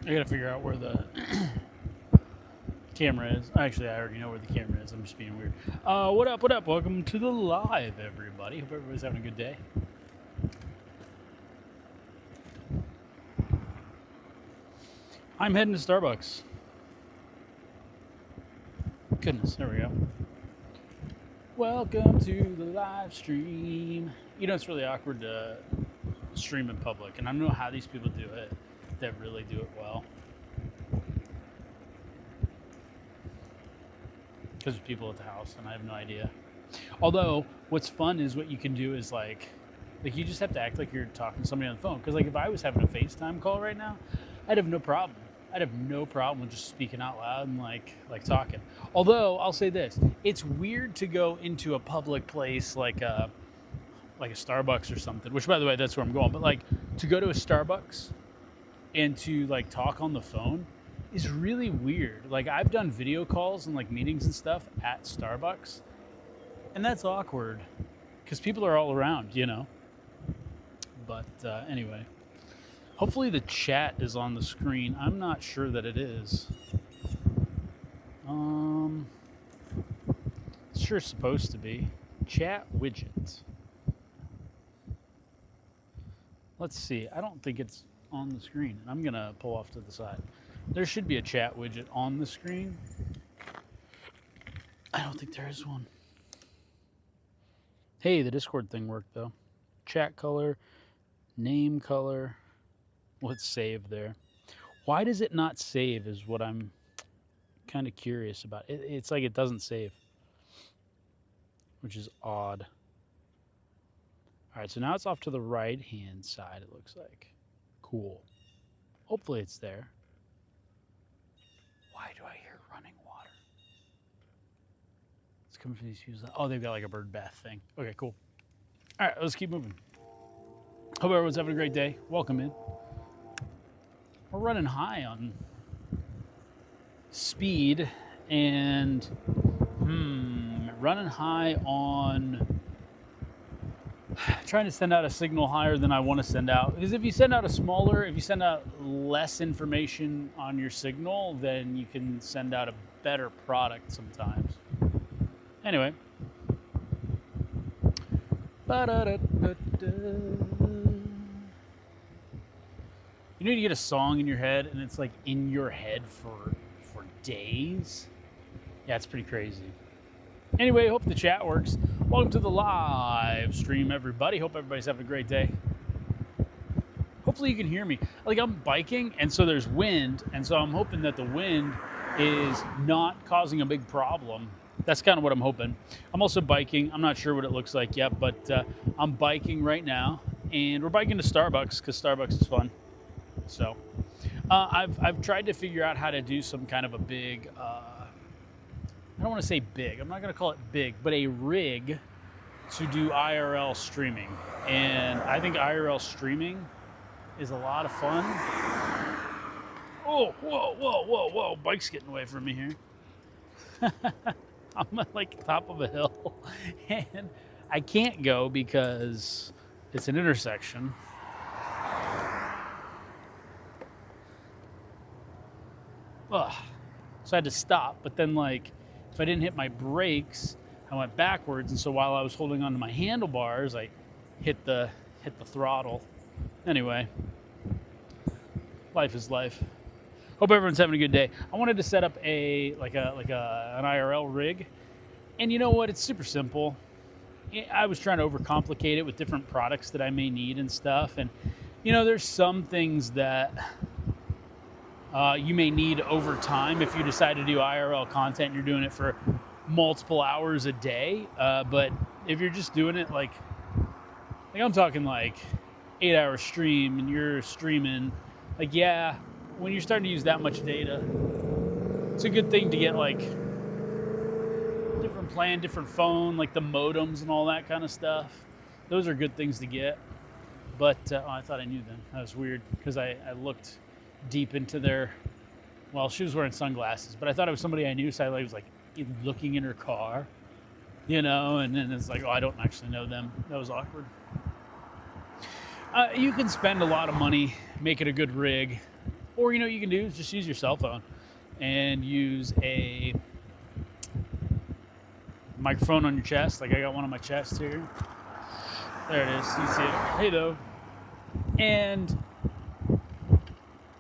I gotta figure out where the camera is. Actually, I already know where the camera is. I'm just being weird. What up? What up? Welcome to the live, everybody. Hope everybody's having a good day. I'm heading to Starbucks. Goodness, there we go. Welcome to the live stream. You know, it's really awkward to stream in public, and I don't know how these people do it that really do it well. Because there's people at the house, and I have no idea. Although, what's fun is what you can do is like you just have to act like you're talking to somebody on the phone. Because like if I was having a FaceTime call right now, I'd have no problem. I'd have no problem with just speaking out loud and like talking. Although I'll say this, it's weird to go into a public place like a Starbucks or something. Which, by the way, that's where I'm going. But like to go to a Starbucks and to like talk on the phone is really weird. Like I've done video calls and like meetings and stuff at Starbucks, and that's awkward because people are all around, you know. But anyway. Hopefully the chat is on the screen. I'm not sure that it is. It's sure supposed to be. Chat widget. Let's see. I don't think it's on the screen. I'm going to pull off to the side. There should be a chat widget on the screen. I don't think there is one. Hey, the Discord thing worked though. Chat color, name color. Let's save there. Why does it not save is what I'm kind of curious about. It's like it doesn't save, which is odd. All right, so now it's off to the right-hand side, it looks like. Cool. Hopefully it's there. Why do I hear running water? It's coming from these views. Oh, they've got like a bird bath thing. Okay, cool. All right, let's keep moving. Hope everyone's having a great day. Welcome in. We're running high on speed and running high on trying to send out a signal higher than I want to send out. Because if you send out less information on your signal, then you can send out a better product sometimes. Anyway. You know, you get a song in your head and it's like in your head for days. Yeah, it's pretty crazy. Anyway, hope the chat works. Welcome to the live stream, everybody. Hope everybody's having a great day. Hopefully you can hear me. Like I'm biking and so there's wind, and so I'm hoping that the wind is not causing a big problem. That's kind of what I'm hoping. I'm also biking. I'm not sure what it looks like yet, but I'm biking right now, and we're biking to Starbucks because Starbucks is fun. So I've tried to figure out how to do some kind of a big, I don't want to say big, I'm not going to call it big, but a rig to do IRL streaming. And I think IRL streaming is a lot of fun. Oh, whoa, bike's getting away from me here. I'm at like top of a hill and I can't go because it's an intersection. Ugh. So I had to stop, but then like if I didn't hit my brakes, I went backwards, and so while I was holding onto my handlebars, I hit the throttle. Anyway, life is life. Hope everyone's having a good day. I wanted to set up an IRL rig, and you know what? It's super simple. I was trying to overcomplicate it with different products that I may need and stuff, and you know, there's some things that you may need over time if you decide to do IRL content and you're doing it for multiple hours a day. But if you're just doing it like I'm talking like 8-hour stream and you're streaming, like, yeah, when you're starting to use that much data, it's a good thing to get like different plan, different phone, like the modems and all that kind of stuff. Those are good things to get. But I thought I knew them. That was weird because I looked deep into their, well, she was wearing sunglasses, but I thought it was somebody I knew, so I was like looking in her car, you know, and then it's like, oh, I don't actually know them. That was awkward. You can spend a lot of money making a good rig, Or, you can do is just use your cell phone and use a microphone on your chest. Like I got one on my chest here. There it is. You see it. Hey, though. And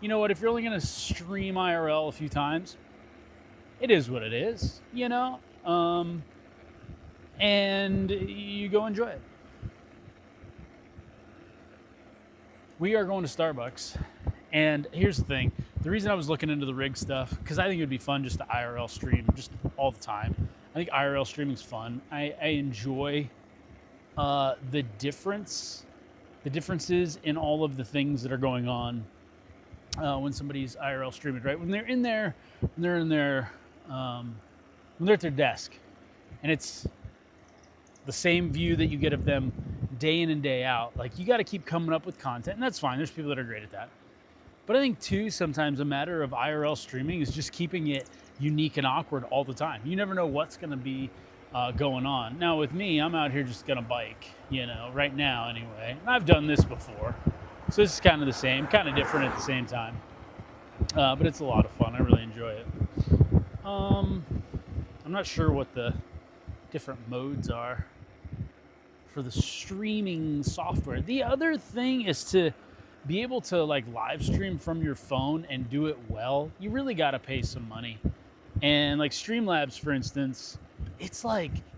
you know what? If you're only going to stream IRL a few times, it is what it is, and you go enjoy it. We are going to Starbucks. And here's the thing. The reason I was looking into the rig stuff, because I think it would be fun just to IRL stream just all the time. I think IRL streaming is fun. I enjoy the differences in all of the things that are going on when somebody's IRL streaming, right? When they're at their desk, and it's the same view that you get of them day in and day out. Like, you got to keep coming up with content, and that's fine. There's people that are great at that. But I think, too, sometimes a matter of IRL streaming is just keeping it unique and awkward all the time. You never know what's going to be going on. Now, with me, I'm out here just going to bike, right now anyway. And I've done this before. So this is kind of the same, kind of different at the same time. But it's a lot of fun. I really enjoy it. I'm not sure what the different modes are for the streaming software. The other thing is to be able to live stream from your phone and do it well. You really got to pay some money. And Streamlabs, for instance, it's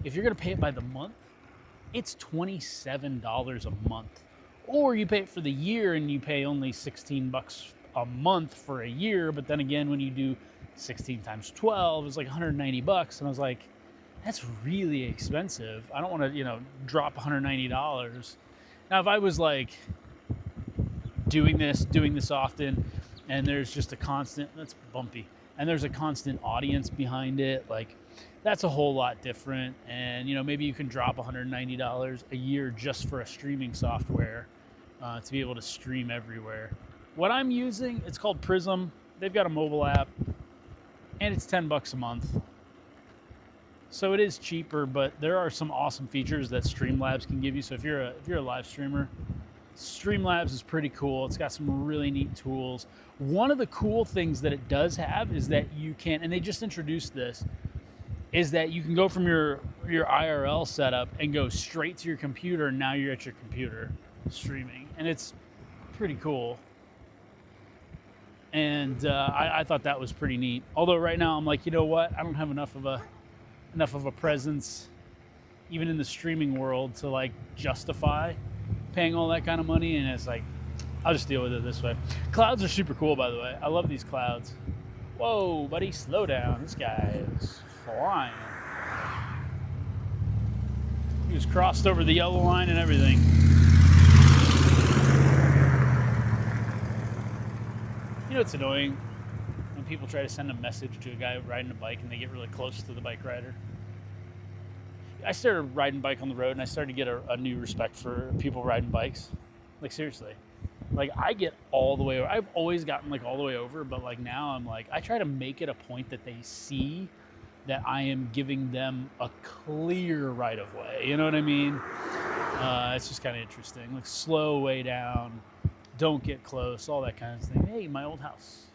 if you're going to pay it by the month, it's $27 a month. Or you pay it for the year and you pay only $16 a month for a year. But then again, when you do 16 times 12, it's $190. And I was like, that's really expensive. I don't want to, drop $190. Now, if I was doing this often, and there's just a constant, that's bumpy, and there's a constant audience behind it, that's a whole lot different. And maybe you can drop $190 a year just for a streaming software to be able to stream everywhere. What I'm using, it's called Prism. They've got a mobile app, and it's $10 a month. So it is cheaper, but there are some awesome features that Streamlabs can give you. So if you're a live streamer, Streamlabs is pretty cool. It's got some really neat tools. One of the cool things that it does have is that you can, and they just introduced this, is that you can go from your IRL setup and go straight to your computer, and now you're at your computer streaming. And it's pretty cool. And I thought that was pretty neat. Although right now I'm like, you know what? I don't have enough of a presence, even in the streaming world, to justify paying all that kind of money. And it's I'll just deal with it this way. Clouds are super cool, by the way. I love these clouds. Whoa, buddy, slow down. This guy is flying. He was crossed over the yellow line and everything. It's annoying when people try to send a message to a guy riding a bike and they get really close to the bike rider. I started riding bike on the road, and I started to get a new respect for people riding bikes. Seriously. I get all the way over. I've always gotten all the way over, but now I'm I try to make it a point that they see that I am giving them a clear right of way. You know what I mean? It's just kind of interesting. Slow way down, don't get close, all that kind of thing. Hey, my old house.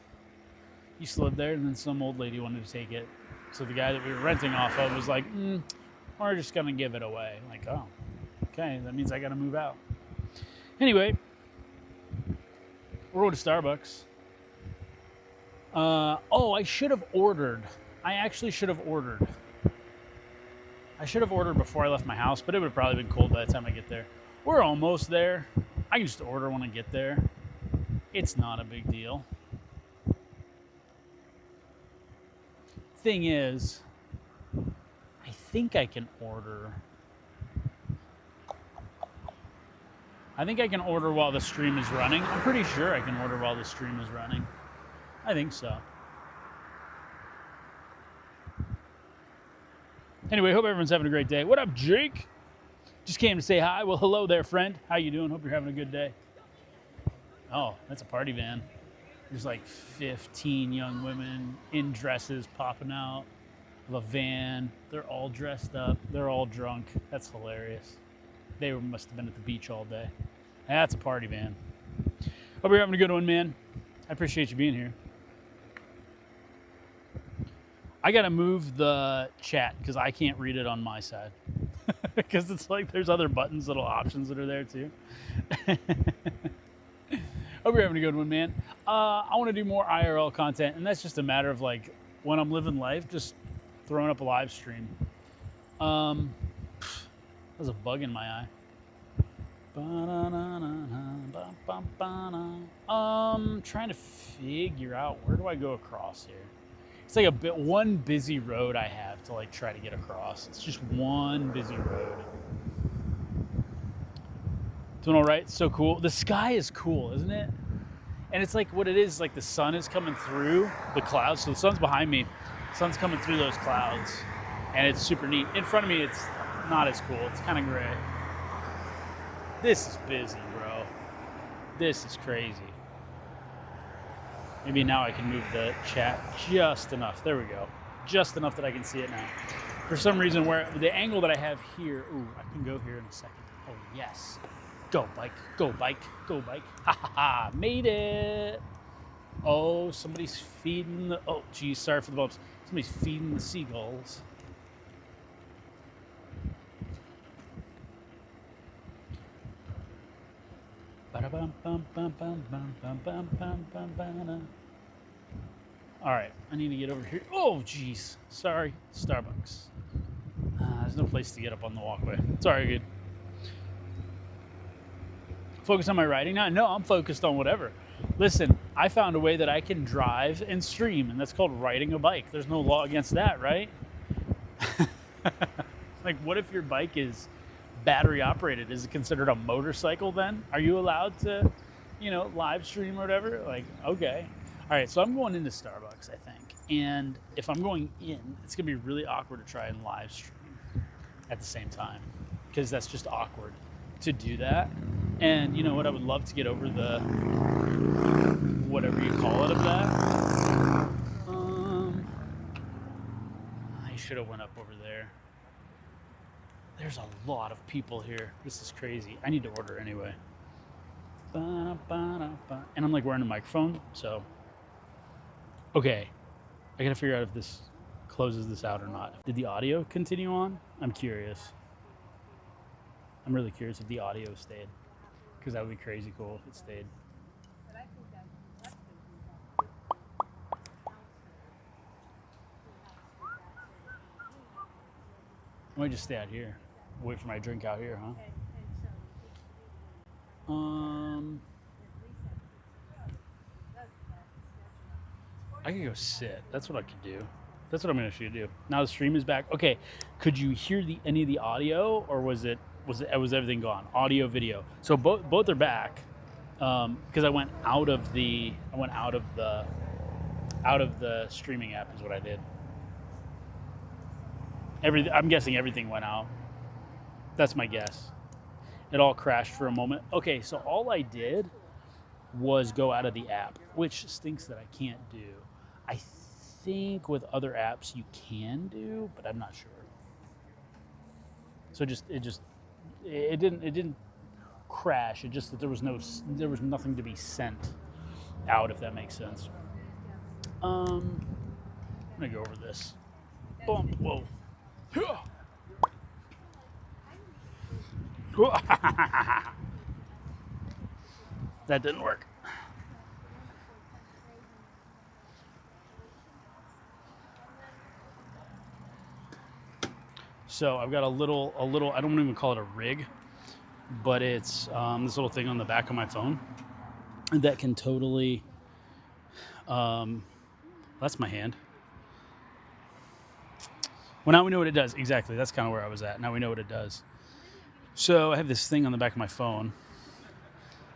Used to live there, and then some old lady wanted to take it. So the guy that we were renting off of was like, we're just going to give it away. Oh, okay, that means I got to move out. Anyway, we're going to Starbucks. I should have ordered. I actually should have ordered. I should have ordered before I left my house, but it would have probably been cold by the time I get there. We're almost there. I can just order when I get there. It's not a big deal. Thing is, I think I can order. I think I can order while the stream is running. I'm pretty sure I can order while the stream is running. I think so. Anyway, hope everyone's having a great day. What up, Jake? Just came to say hi. Well, hello there, friend. How you doing? Hope you're having a good day. Oh, that's a party van. There's 15 young women in dresses popping out of a van. They're all dressed up. They're all drunk. That's hilarious. They must have been at the beach all day. That's a party van. Hope you're having a good one, man. I appreciate you being here. I gotta move the chat because I can't read it on my side. Because it's like there's other buttons, little options that are there too. Hope you're having a good one, man. I want to do more IRL content, and that's just a matter of like when I'm living life, just throwing up a live stream. There's a bug in my eye. Trying to figure out where do I go across here. It's like one busy road I have to like try to get across. It's just one busy road. Doing all right. So cool. The sky is cool, isn't it? And it's like what it is, like the sun is coming through the clouds. So the sun's behind me. The sun's coming through those clouds. And it's super neat. In front of me, it's not as cool. It's kind of gray. This is busy, bro. This is crazy. Maybe now I can move the chat just enough. There we go. Just enough that I can see it now. For some reason, where the angle that I have here, ooh, I can go here in a second. Oh, yes. Go, bike. Go, bike. Go, bike. Ha, ha, ha. Made it. Oh, somebody's feeding the... Oh, geez, sorry for the bumps. Somebody's feeding the seagulls. All right, I need to get over here. Oh, geez. Sorry, Starbucks. There's no place to get up on the walkway. It's all right, good. Focus on my riding now? No, I'm focused on whatever. Listen, I found a way that I can drive and stream, and that's called riding a bike. There's no law against that, right? Like, what if your bike is battery operated? Is it considered a motorcycle then? Are you allowed to, live stream or whatever? Like, okay. All right, so I'm going into Starbucks, I think. And if I'm going in, it's gonna be really awkward to try and live stream at the same time, because that's just awkward to do that. And you know what? I would love to get over the, whatever you call it, of that. I should have went up over there. There's a lot of people here. This is crazy. I need to order anyway. And I'm like wearing a microphone, so. Okay, I gotta figure out if this closes this out or not. Did the audio continue on? I'm curious. I'm really curious if the audio stayed, because that would be crazy cool if it stayed. I might just stay out here. Wait for my drink out here, huh? I could go sit. That's what I could do. That's what I'm gonna actually do. Now the stream is back. Okay, could you hear any of the audio, or was everything gone? Audio, video. So both are back. Because I went out of the streaming app is what I did. I'm guessing everything went out. That's my guess. It all crashed for a moment. Okay, so all I did was go out of the app, which stinks that I can't do. I think with other apps you can do, but I'm not sure. So it didn't crash. It just that there was nothing to be sent out, if that makes sense. I'm gonna go over this. Bump. Whoa. That didn't work. So I've got a little, I don't even call it a rig, but it's this little thing on the back of my phone that can totally, that's my hand. Well, now we know what it does. Exactly. That's kind of where I was at. Now we know what it does. So I have this thing on the back of my phone.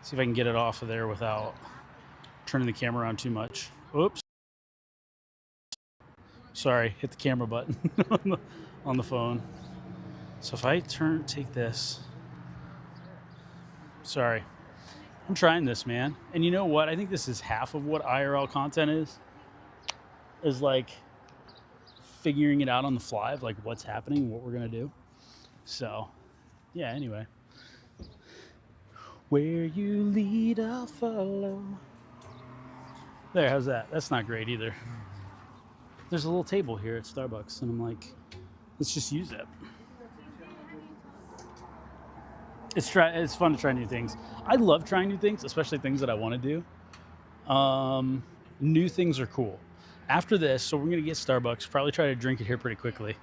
See if I can get it off of there without turning the camera on too much. Oops. Sorry, hit the camera button on the phone. So if I take this. Sorry. I'm trying this, man. And you know what? I think this is half of what IRL content is like figuring it out on the fly of like what's happening, what we're going to do. So, yeah, anyway. Where you lead, I'll follow. There, how's that? That's not great either. There's a little table here at Starbucks, and I'm like, let's just use it. It's fun to try new things. I love trying new things, especially things that I want to do. New things are cool. After this, so we're gonna get Starbucks. Probably try to drink it here pretty quickly,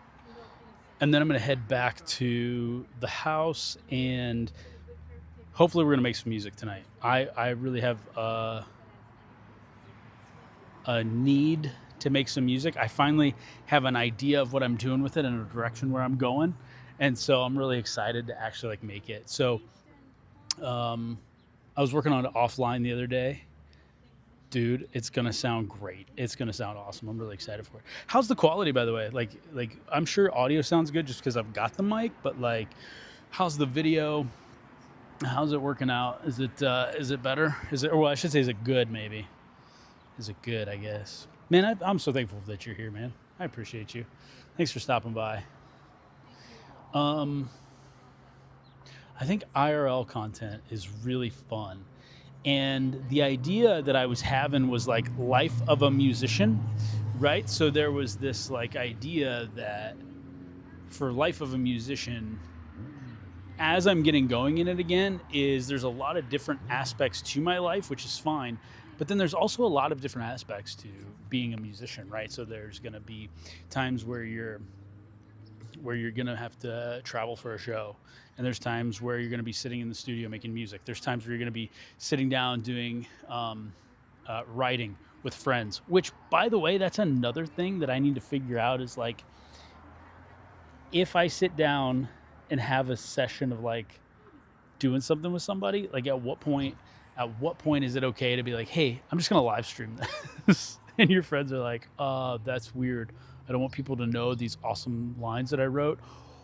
and then I'm gonna head back to the house, and hopefully we're gonna make some music tonight. I really have a need to make some music. I finally have an idea of what I'm doing with it and a direction where I'm going, and so I'm really excited to actually like make it. So I was working on it offline the other day. Dude, it's gonna sound great. It's gonna sound awesome. I'm really excited for it. How's the quality, by the way? Like I'm sure audio sounds good just because I've got the mic, but like, how's the video? How's it working out? Is it better? Is it, or well, I should say, is it good? Maybe. Is it good? I guess. Man, I'm so thankful that you're here, man. I appreciate you. Thanks for stopping by. I think IRL content is really fun. And the idea that I was having was like life of a musician, right? So there was this like idea that for life of a musician, as I'm getting going in it again, is there's a lot of different aspects to my life, which is fine. But then there's also a lot of different aspects to being a musician, right? So there's going to be times where you're going to have to travel for a show, and there's times where you're going to be sitting in the studio making music. There's times where you're going to be sitting down doing writing with friends, which, by the way, that's another thing that I need to figure out is like, if I sit down and have a session of like doing something with somebody, like at what point is it okay to be like, hey, I'm just going to live stream this? And your friends are like, that's weird. I don't want people to know these awesome lines that I wrote.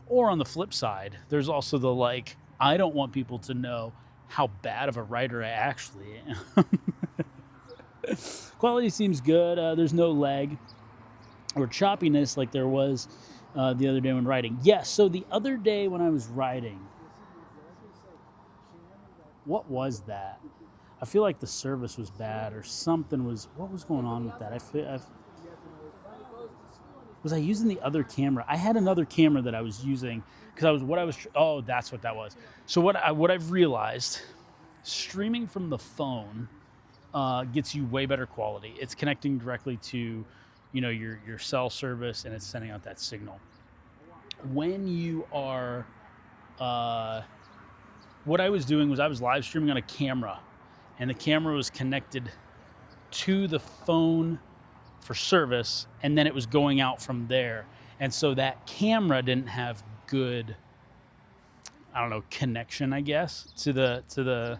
Or on the flip side, there's also the like, I don't want people to know how bad of a writer I actually am. Quality seems good. There's no lag or choppiness like there was the other day when writing. Yes, so the other day when I was writing, what was that? I feel like the service was bad or something was, what was going on with that? Was I using the other camera? I had another camera that I was using because oh, that's what that was. So what I've realized, streaming from the phone gets you way better quality. It's connecting directly to, your cell service, and it's sending out that signal. When you are, what I was doing was I was live streaming on a camera, and the camera was connected to the phone for service, and then it was going out from there. And so that camera didn't have good, I don't know, connection, I guess, to the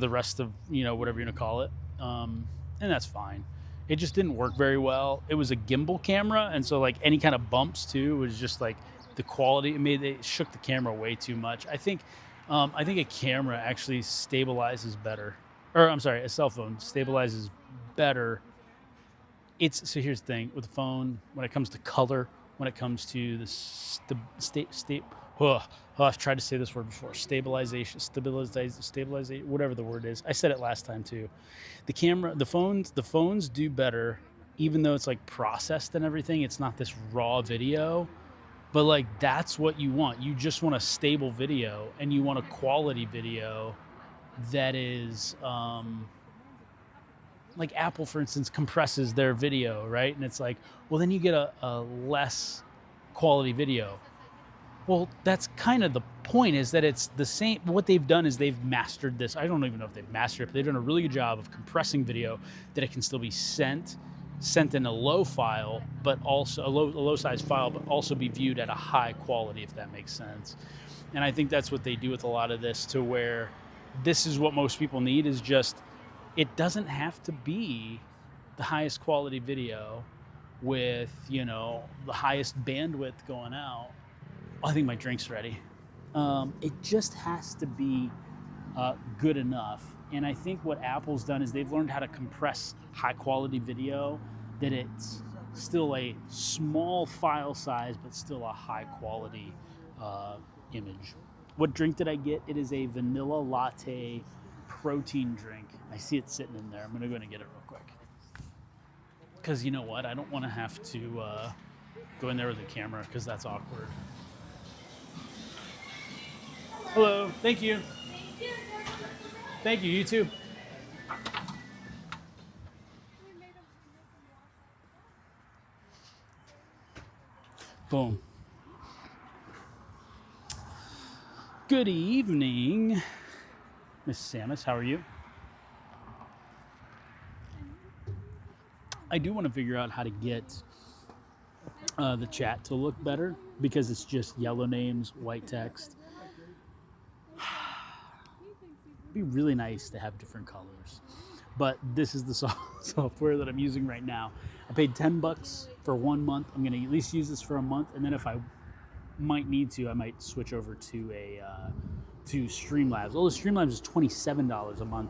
rest of, whatever you're gonna call it. And that's fine. It just didn't work very well. It was a gimbal camera, and so like any kind of bumps too was just like the quality. It shook the camera way too much. I think a camera actually stabilizes better, or I'm sorry, a cell phone stabilizes better. So here's the thing with the phone, when it comes to color, when it comes to the I've tried to say this word before, stabilization, whatever the word is. I said it last time too. The phones do better, even though it's like processed and everything. It's not this raw video, but like that's what you want. You just want a stable video, and you want a quality video that is, like Apple, for instance, compresses their video, right? And it's like, well, then you get a less quality video. Well, that's kind of the point, is that it's the same. What they've done is they've mastered this. I don't even know if they've mastered it, but they've done a really good job of compressing video that it can still be sent in a low file, but also a low size file, but also be viewed at a high quality, if that makes sense. And I think that's what they do with a lot of this, to where this is what most people need, is just, it doesn't have to be the highest quality video with, the highest bandwidth going out. I think my drink's ready. It just has to be good enough. And I think what Apple's done is they've learned how to compress high quality video, that it's still a small file size, but still a high quality image. What drink did I get? It is a vanilla latte protein drink. I see it sitting in there. I'm going to go and get it real quick. Because you know what? I don't want to have to go in there with a camera because that's awkward. Hello. Thank you. Thank you. You too. Boom. Good evening, Miss Samus. How are you? I do want to figure out how to get the chat to look better because it's just yellow names, white text. It'd be really nice to have different colors. But this is the software that I'm using right now. I paid $10 for 1 month. I'm going to at least use this for a month, and then if I might need to, I might switch over to to Streamlabs. Although Streamlabs is $27 a month.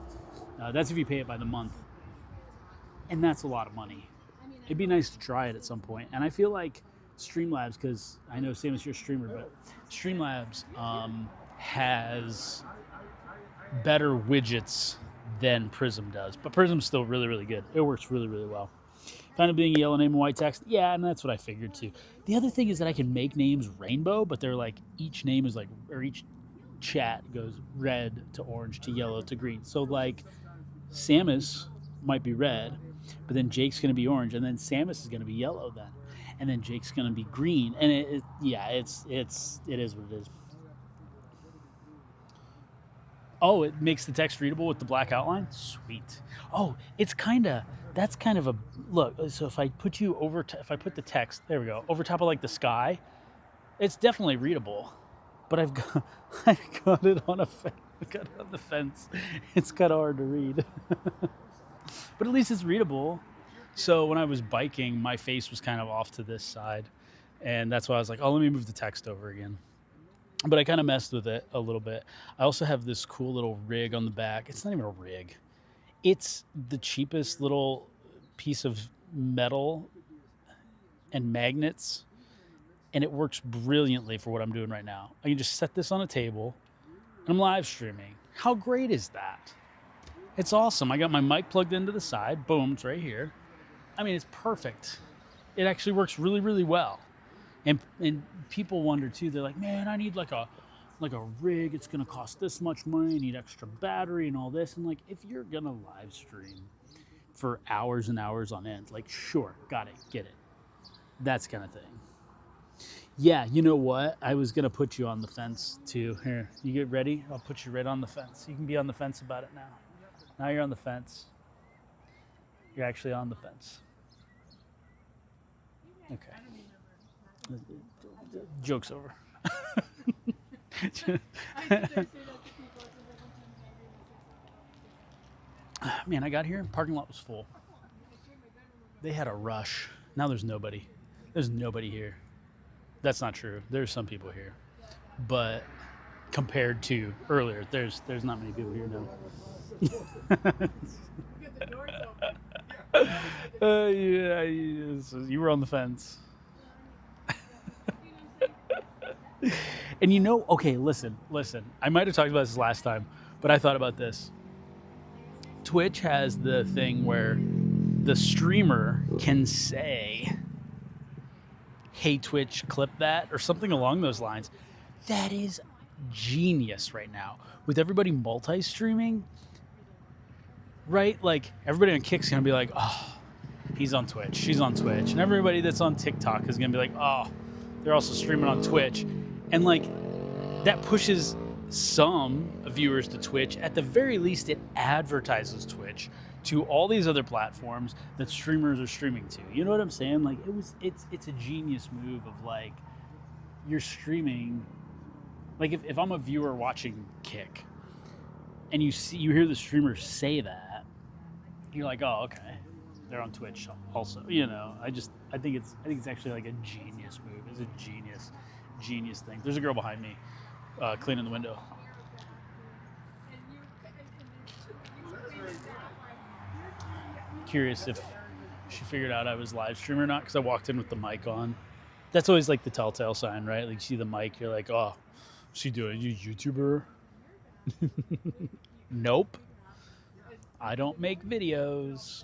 That's if you pay it by the month, and that's a lot of money. It'd be nice to try it at some point. And I feel like Streamlabs, because I know Sam is your streamer, but Streamlabs has better widgets than Prism does. But Prism's still really, really good. It works really, really well. Kind of being a yellow name and white text, yeah, and that's what I figured too. The other thing is that I can make names rainbow, but they're like, each name is like, or each chat goes red to orange to yellow to green. So like Samus might be red, but then Jake's going to be orange, and then Samus is going to be yellow then, and then Jake's going to be green, and it is what it is. Oh, it makes the text readable with the black outline. Sweet. Oh, that's kind of a look. So if I put you over, if I put the text, there we go, over top of like the sky, it's definitely readable. But I've got it on the fence. It's kind of hard to read. But at least it's readable. So when I was biking, my face was kind of off to this side. And that's why I was like, oh, let me move the text over again. But I kind of messed with it a little bit. I also have this cool little rig on the back. It's not even a rig. It's the cheapest little piece of metal and magnets. And it works brilliantly for what I'm doing right now. I can just set this on a table and I'm live streaming. How great is that? It's awesome. I got my mic plugged into the side. Boom, it's right here. I mean, it's perfect. It actually works really, really well. And people wonder too, they're like, man, I need like a rig. It's going to cost this much money. I need extra battery and all this. And like, if you're going to live stream for hours and hours on end, like, sure, got it, get it. That's kind of thing. Yeah, you know what? I was going to put you on the fence too. Here, you get ready? I'll put you right on the fence. You can be on the fence about it now. Now you're on the fence. You're actually on the fence. Okay. Joke's over. Man, I got here, parking lot was full. They had a rush. Now there's nobody. There's nobody here. That's not true. There's some people here. But compared to earlier, there's not many people here now. Yeah, you were on the fence. And you know, okay, listen. I might have talked about this last time, but I thought about this. Twitch has the thing where the streamer can say, hey, Twitch, clip that, or something along those lines. That is genius right now. With everybody multi-streaming, right? Like, everybody on Kick's going to be like, oh, he's on Twitch, she's on Twitch. And everybody that's on TikTok is going to be like, oh, they're also streaming on Twitch. And, like, that pushes some viewers to Twitch. At the very least, it advertises Twitch to all these other platforms that streamers are streaming to. You know what I'm saying? Like, it's a genius move of, like, you're streaming. Like, if I'm a viewer watching Kick and you hear the streamer say that, you're like, oh, okay, they're on Twitch also. You know, I think it's actually like a genius move. It's a genius thing. There's a girl behind me cleaning the window. Curious if she figured out I was live streaming or not, because I walked in with the mic on. That's always like the telltale sign, right? Like, you see the mic, you're like, oh, what's she doing? You YouTuber? Nope. I don't make videos.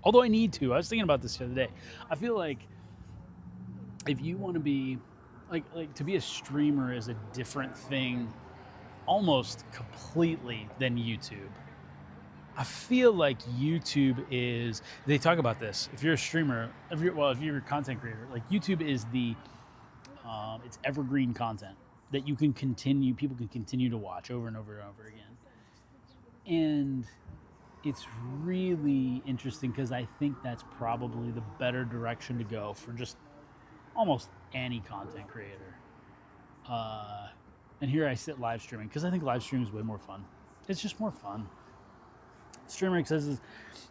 Although I need to. I was thinking about this the other day. I feel like if you want to be like to be a streamer is a different thing almost completely than YouTube. I feel like YouTube is, they talk about this. If you're a streamer, if you're a content creator, like YouTube is it's evergreen content that people can continue to watch over and over and over again. And it's really interesting because I think that's probably the better direction to go for just almost any content creator. And here I sit live streaming because I think live streaming is way more fun. It's just more fun. Streamer accesses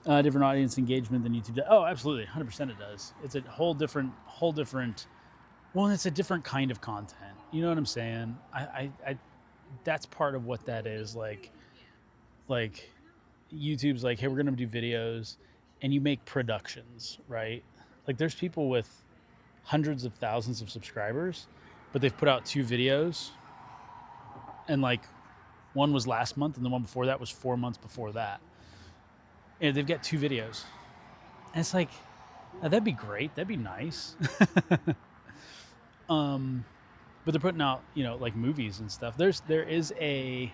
different audience engagement than YouTube does. Oh, absolutely, 100% it does. It's a whole different. Well, it's a different kind of content. You know what I'm saying? I that's part of what that is. Like YouTube's like, hey, we're gonna do videos, and you make productions, right? Like there's people with hundreds of thousands of subscribers, but they've put out 2 videos, and like one was last month, and the one before that was 4 months before that. And they've got 2 videos. And it's like, that'd be great. That'd be nice. But they're putting out, like movies and stuff. There is a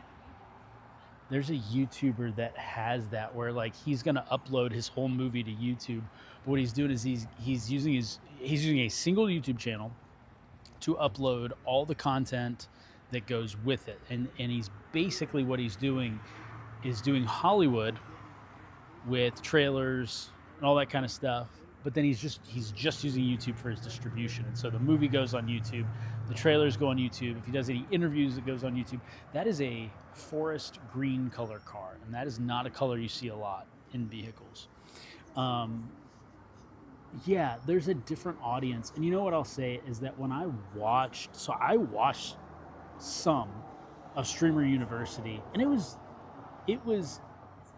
YouTuber that has that where like he's gonna upload his whole movie to YouTube. But what he's doing is he's using a single YouTube channel to upload all the content that goes with it. And he's basically, what he's doing is doing Hollywood with trailers and all that kind of stuff, but then he's just using YouTube for his distribution. And so the movie goes on YouTube, the trailers go on YouTube. If he does any interviews, it goes on YouTube. That is a forest green color car, and that is not a color you see a lot in vehicles. Yeah, there's a different audience. And you know what I'll say is that when I watched some of Streamer University, and it was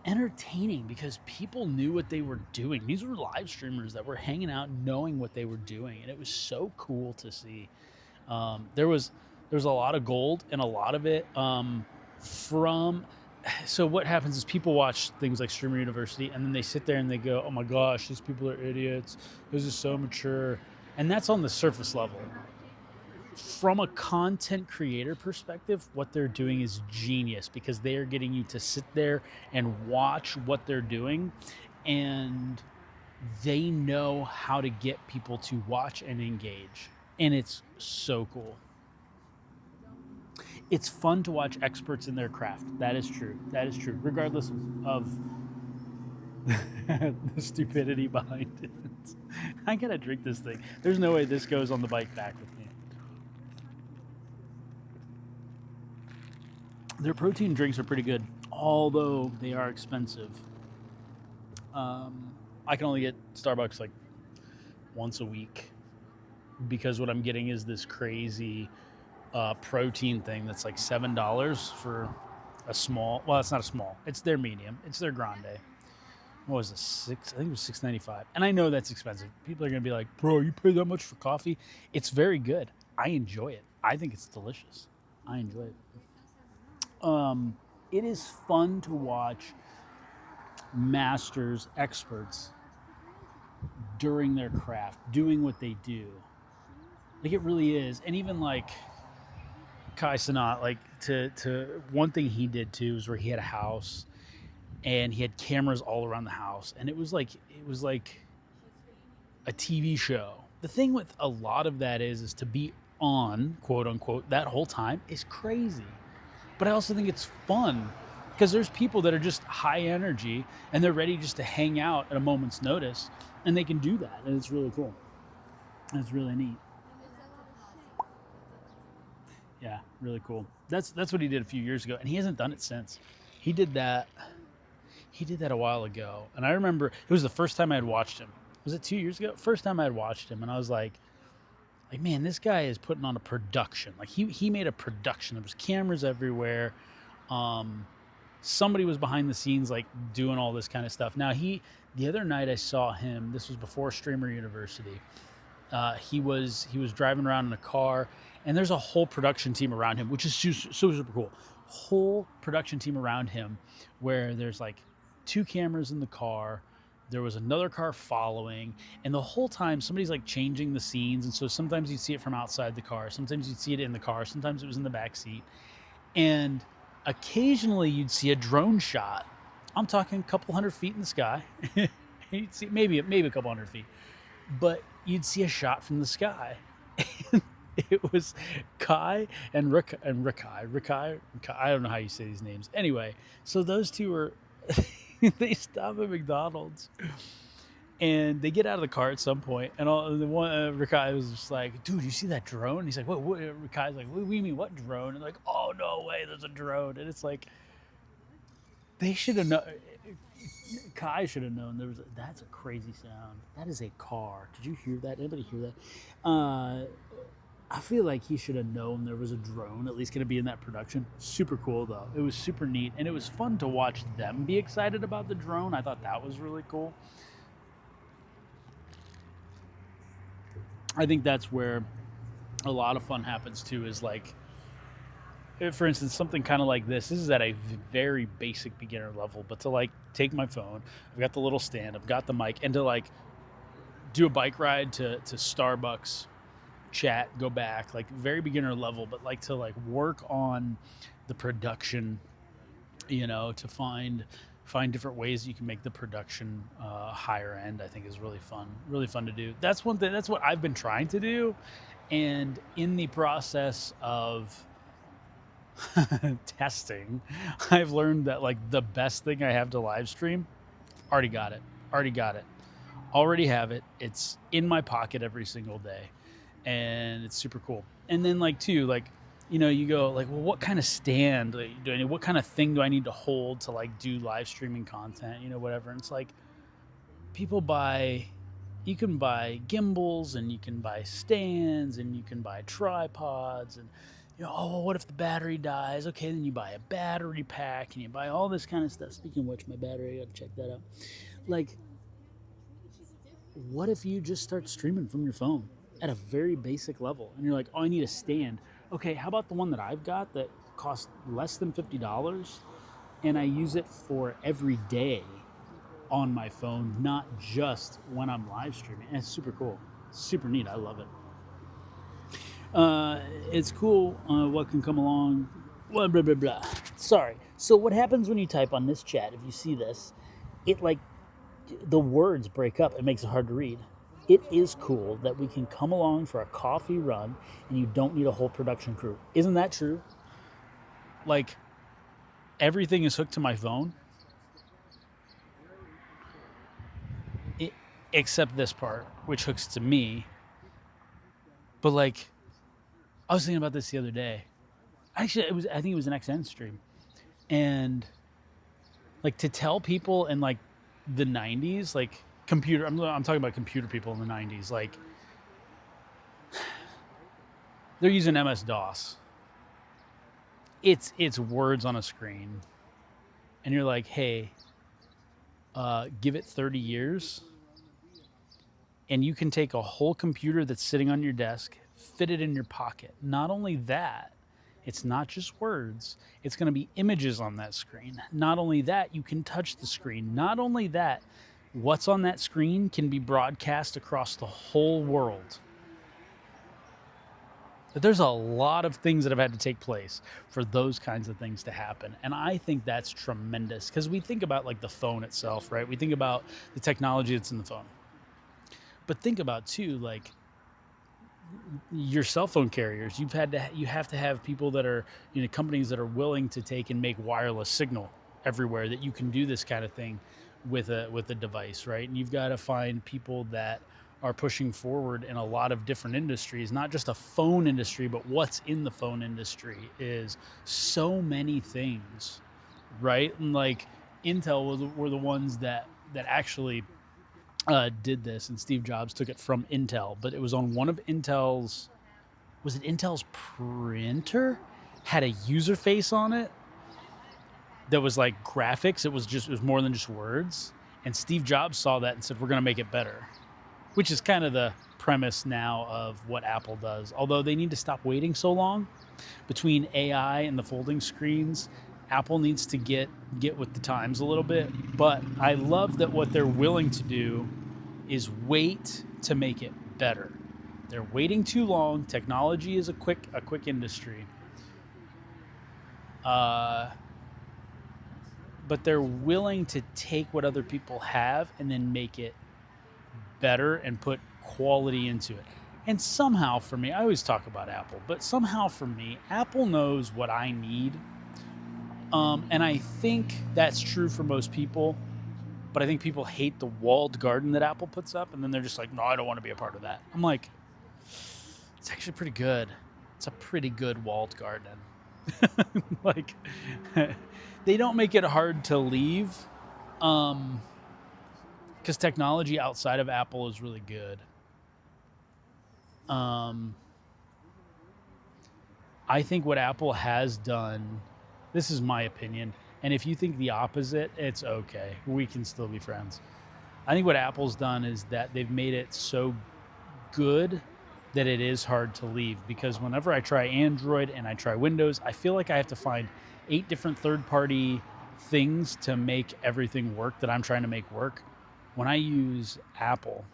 entertaining because people knew what they were doing. These were live streamers that were hanging out knowing what they were doing, and it was so cool to see. There was a lot of gold, and a lot of it so what happens is people watch things like Streamer University, and then they sit there and they go, oh my gosh, these people are idiots, this is so mature. And that's on the surface level. From a content creator perspective, what they're doing is genius because they are getting you to sit there and watch what they're doing, and they know how to get people to watch and engage. And it's so cool. It's fun to watch experts in their craft. That is true. Regardless of the stupidity behind it. I gotta drink this thing. There's no way this goes on the bike back with me. Their protein drinks are pretty good, although they are expensive. I can only get Starbucks like once a week because what I'm getting is this crazy protein thing that's like $7 for a small. Well, it's not a small. It's their medium. It's their grande. What was it? I think it was $6.95. And I know that's expensive. People are gonna be like, "Bro, you pay that much for coffee?" It's very good. I enjoy it. I think it's delicious. I enjoy it. It is fun to watch masters, experts during their craft, doing what they do. Like it really is. And even like Kai Cenat, like to one thing he did too is where he had a house and he had cameras all around the house, and it was like a TV show. The thing with a lot of that is to be on, quote unquote, that whole time is crazy. But I also think it's fun because there's people that are just high energy and they're ready just to hang out at a moment's notice, and they can do that, and it's really cool. It's really neat. Yeah, really cool. That's what he did a few years ago, and he hasn't done it since. He did that a while ago, and I remember it was the first time I had watched him. Was it 2 years ago? First time I had watched him, and I was like, man, this guy is putting on a production. Like he made a production. There was cameras everywhere. Somebody was behind the scenes, like doing all this kind of stuff. Now the other night I saw him. This was before Streamer University. He was driving around in a car, and there's a whole production team around him, which is super cool. Whole production team around him, where there's like 2 cameras in the car. there was another car following, and the whole time somebody's like changing the scenes. And so sometimes you'd see it from outside the car, sometimes you'd see it in the car, sometimes it was in the back seat, and occasionally you'd see a drone shot. I'm talking a couple 100 feet in the sky. You'd see maybe a couple 100 feet, but you'd see a shot from the sky. It was Kai and Rikai. I don't know how you say these names. Anyway, so those two were they stop at McDonald's and they get out of the car at some point, and the one Rikai was just like, "Dude, you see that drone?" And he's like, "What?" Rikai's like, "What do you mean, what drone?" And like, "Oh no way, there's a drone!" And it's like, they should have known. Kai should have known there was. That's a crazy sound. That is a car. Did you hear that? Anybody hear that? I feel like he should have known there was a drone at least going to be in that production. Super cool though. It was super neat, and it was fun to watch them be excited about the drone. I thought that was really cool. I think that's where a lot of fun happens too, is like, for instance, something kind of like this is at a very basic beginner level, but to like take my phone, I've got the little stand, I've got the mic, and to like do a bike ride to Starbucks, chat, go back, like very beginner level, but like to like work on the production, to find different ways you can make the production higher end, I think is really fun to do. That's one thing, that's what I've been trying to do. And in the process of testing, I've learned that like the best thing I have to live stream, already have it. It's in my pocket every single day, and it's super cool. And then like too, like, you go like, well, what kind of stand do I need? What kind of thing do I need to hold to like do live streaming content, whatever. And it's like, you can buy gimbals, and you can buy stands, and you can buy tripods, and oh, well, what if the battery dies? Okay, then you buy a battery pack, and you buy all this kind of stuff. Speaking of which, my battery, I gotta check that out. Like, what if you just start streaming from your phone at a very basic level, and you're like, oh, I need a stand. Okay, how about the one that I've got that costs less than $50, and I use it for every day on my phone, not just when I'm live streaming. And it's super cool, super neat. I love it. It's cool. What can come along? Blah, blah, blah, blah. Sorry. So what happens when you type on this chat, if you see this, it like, the words break up. It makes it hard to read. It is cool that we can come along for a coffee run and you don't need a whole production crew. Isn't that true? Like, everything is hooked to my phone. Except this part, which hooks to me. But like, I was thinking about this the other day. Actually, I think it was an XN stream. And like, to tell people in like the 90s, like I'm talking about computer people in the 90s, like they're using MS-DOS. It's words on a screen. And you're like, hey, give it 30 years. And you can take a whole computer that's sitting on your desk, fit it in your pocket. Not only that, it's not just words. It's going to be images on that screen. Not only that, you can touch the screen. Not only that, what's on that screen can be broadcast across the whole world. But there's a lot of things that have had to take place for those kinds of things to happen. And I think that's tremendous, because we think about like the phone itself, right? We think about the technology that's in the phone. But think about too, like your cell phone carriers. You have to have people that are, companies that are willing to take and make wireless signal everywhere, that you can do this kind of thing with a device, right? And you've got to find people that are pushing forward in a lot of different industries, not just a phone industry, but what's in the phone industry is so many things, right? And like Intel were the ones that actually did this, and Steve Jobs took it from Intel, but it was on one of Intel's printer, had a user face on it that was like graphics. It was more than just words. And Steve Jobs saw that and said, we're going to make it better, which is kind of the premise now of what Apple does. Although they need to stop waiting so long between AI and the folding screens. Apple needs to get with the times a little bit, but I love that what they're willing to do is wait to make it better. They're waiting too long. Technology is a quick industry. But they're willing to take what other people have and then make it better and put quality into it. And somehow for me, I always talk about Apple, but somehow for me, Apple knows what I need. And I think that's true for most people, but I think people hate the walled garden that Apple puts up, and then they're just like, no, I don't want to be a part of that. I'm like, it's actually pretty good. It's a pretty good walled garden. Like, they don't make it hard to leave, because technology outside of Apple is really good. I think what Apple has done, this is my opinion, and if you think the opposite, it's okay. We can still be friends. I think what Apple's done is that they've made it so good that it is hard to leave, because whenever I try Android and I try Windows, I feel like I have to find 8 different third-party things to make everything work that I'm trying to make work. When I use Apple,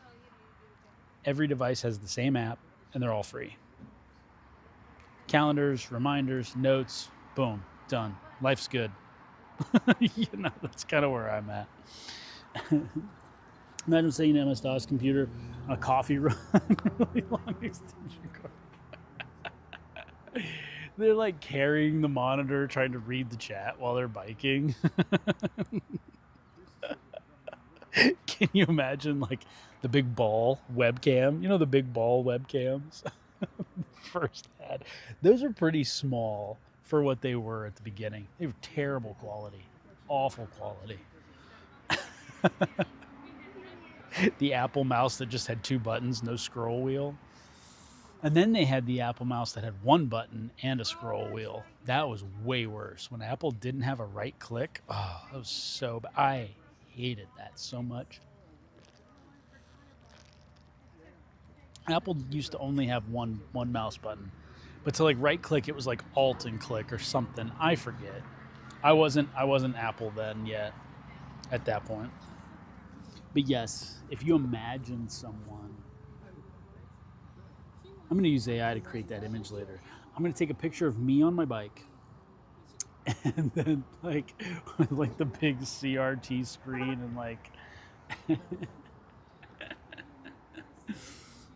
every device has the same app, and they're all free. Calendars, reminders, notes, boom, done. Life's good. That's kind of where I'm at. Imagine saying MS-DOS computer on a coffee run, really long extension cord. They're like carrying the monitor, trying to read the chat while they're biking. Can you imagine like the big ball webcam? You know, the big ball webcams first had. Those are pretty small for what they were at the beginning. They were terrible quality, awful quality. The Apple mouse that just had 2 buttons, no scroll wheel. And then they had the Apple mouse that had 1 button and a scroll wheel. That was way worse. When Apple didn't have a right click, oh, that was so bad. I hated that so much. Apple used to only have one mouse button, but to like right click, it was like Alt and click or something. I forget. I wasn't Apple then yet at that point. But yes, if you imagine someone, I'm going to use AI to create that image later. I'm going to take a picture of me on my bike, and then like with like the big CRT screen and like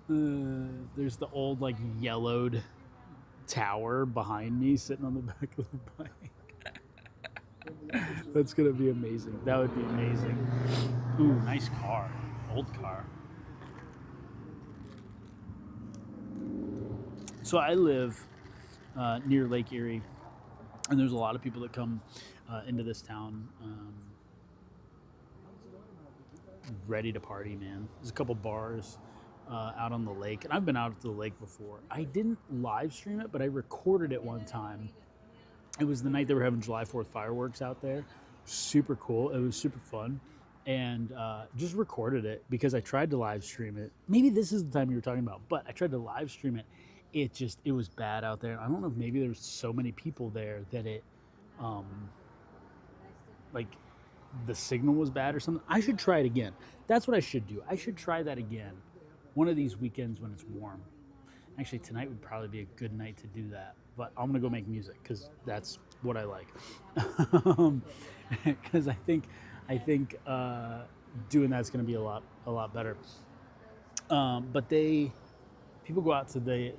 there's the old like yellowed tower behind me sitting on the back of the bike. That's gonna be amazing. That would be amazing. Ooh, nice car. Old car. So I live near Lake Erie, and there's a lot of people that come into this town ready to party, man. There's a couple bars out on the lake, and I've been out to the lake before. I didn't live stream it, but I recorded it one time. It was the night they were having July 4th fireworks out there. Super cool. It was super fun. And just recorded it because I tried to live stream it. Maybe this is the time you were talking about, but I tried to live stream it. It was bad out there. I don't know if maybe there was so many people there that it, like the signal was bad or something. I should try it again. That's what I should do. I should try that again one of these weekends when it's warm. Actually, tonight would probably be a good night to do that. But I'm gonna go make music because that's what I like. Because I think doing that's gonna be a lot better. But people go out to the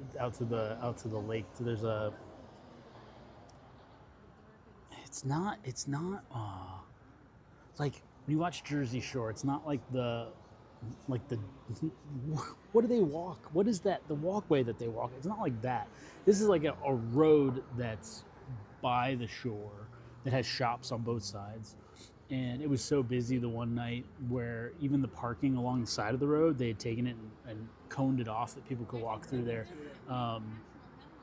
lake. So there's a. It's not like when you watch Jersey Shore. It's not like the what do they walk? What is that? The walkway that they walk? It's not like that. This is like a road that's by the shore that has shops on both sides. And it was so busy the one night where even the parking along the side of the road, they had taken it and coned it off that people could walk through there. And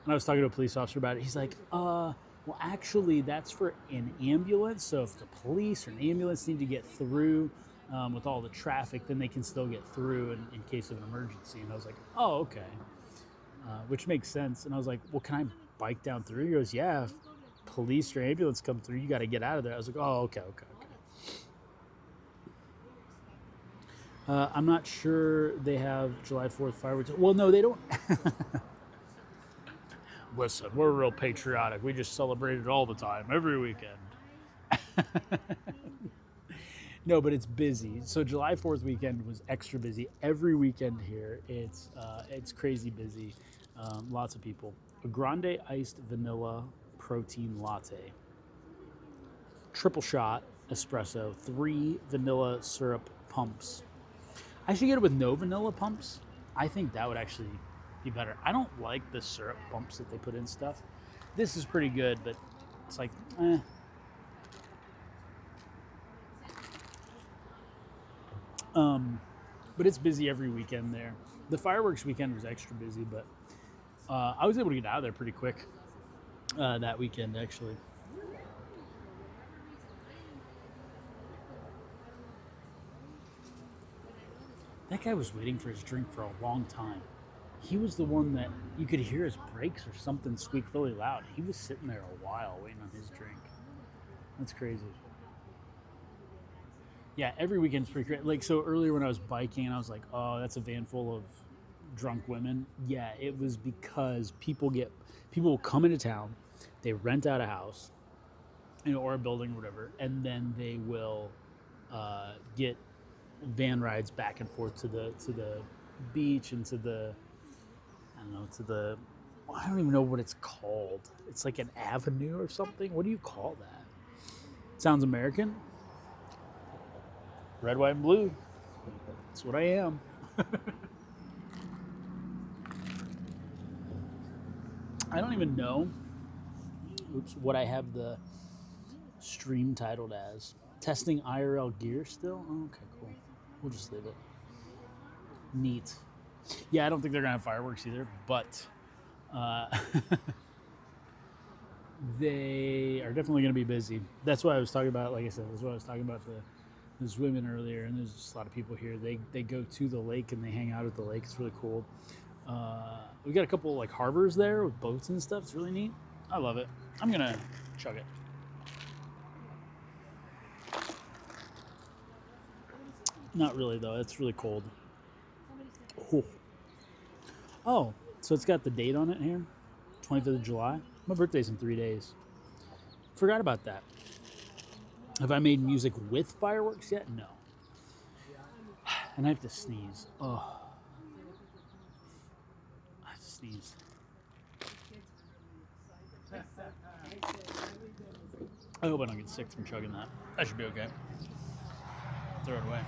I was talking to a police officer about it. He's like, well, actually, that's for an ambulance. So if the police or an ambulance need to get through with all the traffic, then they can still get through in case of an emergency. And I was like, oh, okay. Which makes sense. And I was like, well, can I bike down through? He goes, yeah, police or ambulance come through, you got to get out of there. I was like, oh, okay. I'm not sure they have July 4th fireworks. Well, no, they don't. Listen, we're real patriotic. We just celebrate it all the time, every weekend. No, but it's busy. So July 4th weekend was extra busy. Every weekend here, it's crazy busy. Lots of people. A grande iced vanilla protein latte. Triple shot espresso. 3 vanilla syrup pumps. I should get it with no vanilla pumps. I think that would actually be better. I don't like the syrup pumps that they put in stuff. This is pretty good, but it's like, eh. But it's busy every weekend there. The fireworks weekend was extra busy, but I was able to get out of there pretty quick that weekend, actually. That guy was waiting for his drink for a long time. He was the one that you could hear his brakes or something squeak really loud. He was sitting there a while waiting on his drink. That's crazy. Yeah, every weekend's pretty crazy. Like, so earlier when I was biking, I was like, oh, that's a van full of drunk women. Yeah, it was because people will come into town, they rent out a house, or a building or whatever, and then they will get van rides back and forth to the beach and to the I don't even know what it's called. It's like an avenue or something. What do you call that? Sounds American. Red, white, and blue. That's what I am. I don't even know what I have the stream titled as. Testing IRL gear still? Oh, okay, cool. We'll just leave it. Neat. Yeah, I don't think they're going to have fireworks either, but they are definitely going to be busy. That's why I was talking about, like I said, that's why I was talking about those women earlier, and there's just a lot of people here. They go to the lake and they hang out at the lake. It's really cool. We got a couple like harbors there with boats and stuff. It's really neat. I love it. I'm going to chug it. Not really, though. It's really cold. Oh, so it's got the date on it here. 25th of July. My birthday's in 3 days. Forgot about that. Have I made music with fireworks yet? No. And I have to sneeze. Oh. I have to sneeze. I hope I don't get sick from chugging that. I should be okay. Throw it away.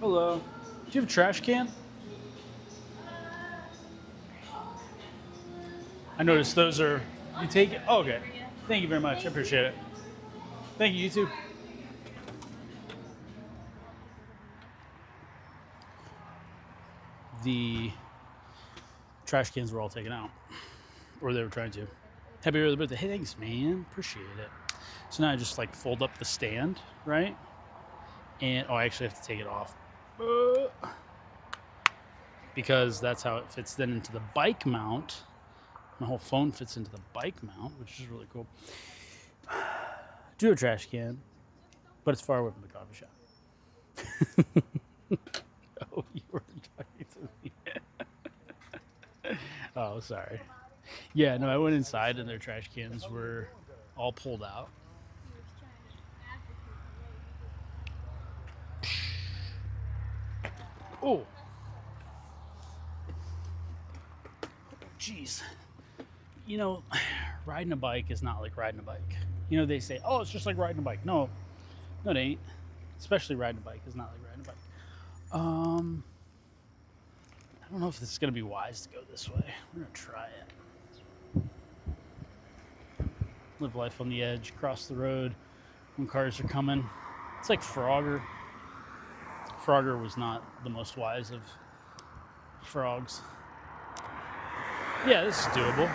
Hello. Do you have a trash can? I noticed those are. You take it? Oh, okay. Thank you very much. I appreciate it. Thank you. You too. The trash cans were all taken out, or they were trying to. Happy early birthday. Hey, thanks, man. Appreciate it. So now I just like fold up the stand, right? And I actually have to take it off because that's how it fits then into the bike mount. My whole phone fits into the bike mount, which is really cool. Do a trash can, but it's far away from the coffee shop. Oh, you were talking to me. Oh, sorry. Yeah, no, I went inside and their trash cans were all pulled out. Oh. Jeez. You know, riding a bike is not like riding a bike. You know, they say, oh, it's just like riding a bike. No, it ain't. Especially riding a bike is not like riding a bike. I don't know if this is going to be wise to go this way. We're going to try it. Live life on the edge, cross the road when cars are coming. It's like Frogger. Frogger was not the most wise of frogs. Yeah, this is doable.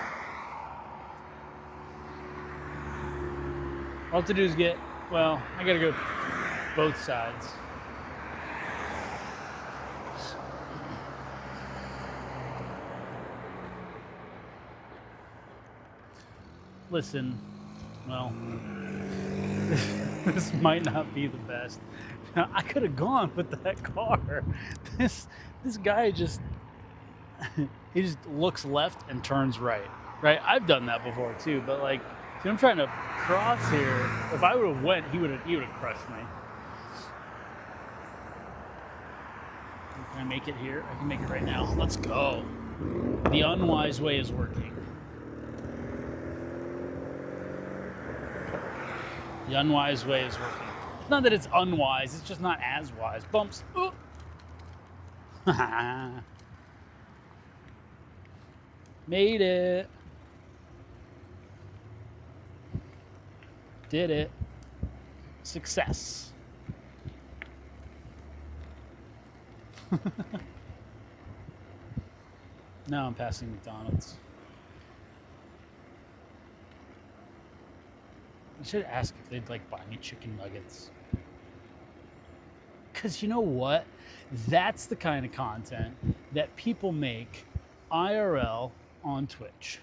All I have to do is I gotta go both sides. listen, well, this might not be the best. Now, I could have gone with that car. This this guy just he just looks left and turns right. Right? I've done that before too, but like, see, I'm trying to cross here. If I would have went, he would have crushed me. Can I make it here? I can make it right now. Let's go. The unwise way is working. The unwise way is working. It's not that it's unwise, it's just not as wise. Bumps. Ooh. Made it. Did it. Success. Now I'm passing McDonald's. I should ask if they'd like buy me chicken nuggets. Because you know what? That's the kind of content that people make IRL on Twitch.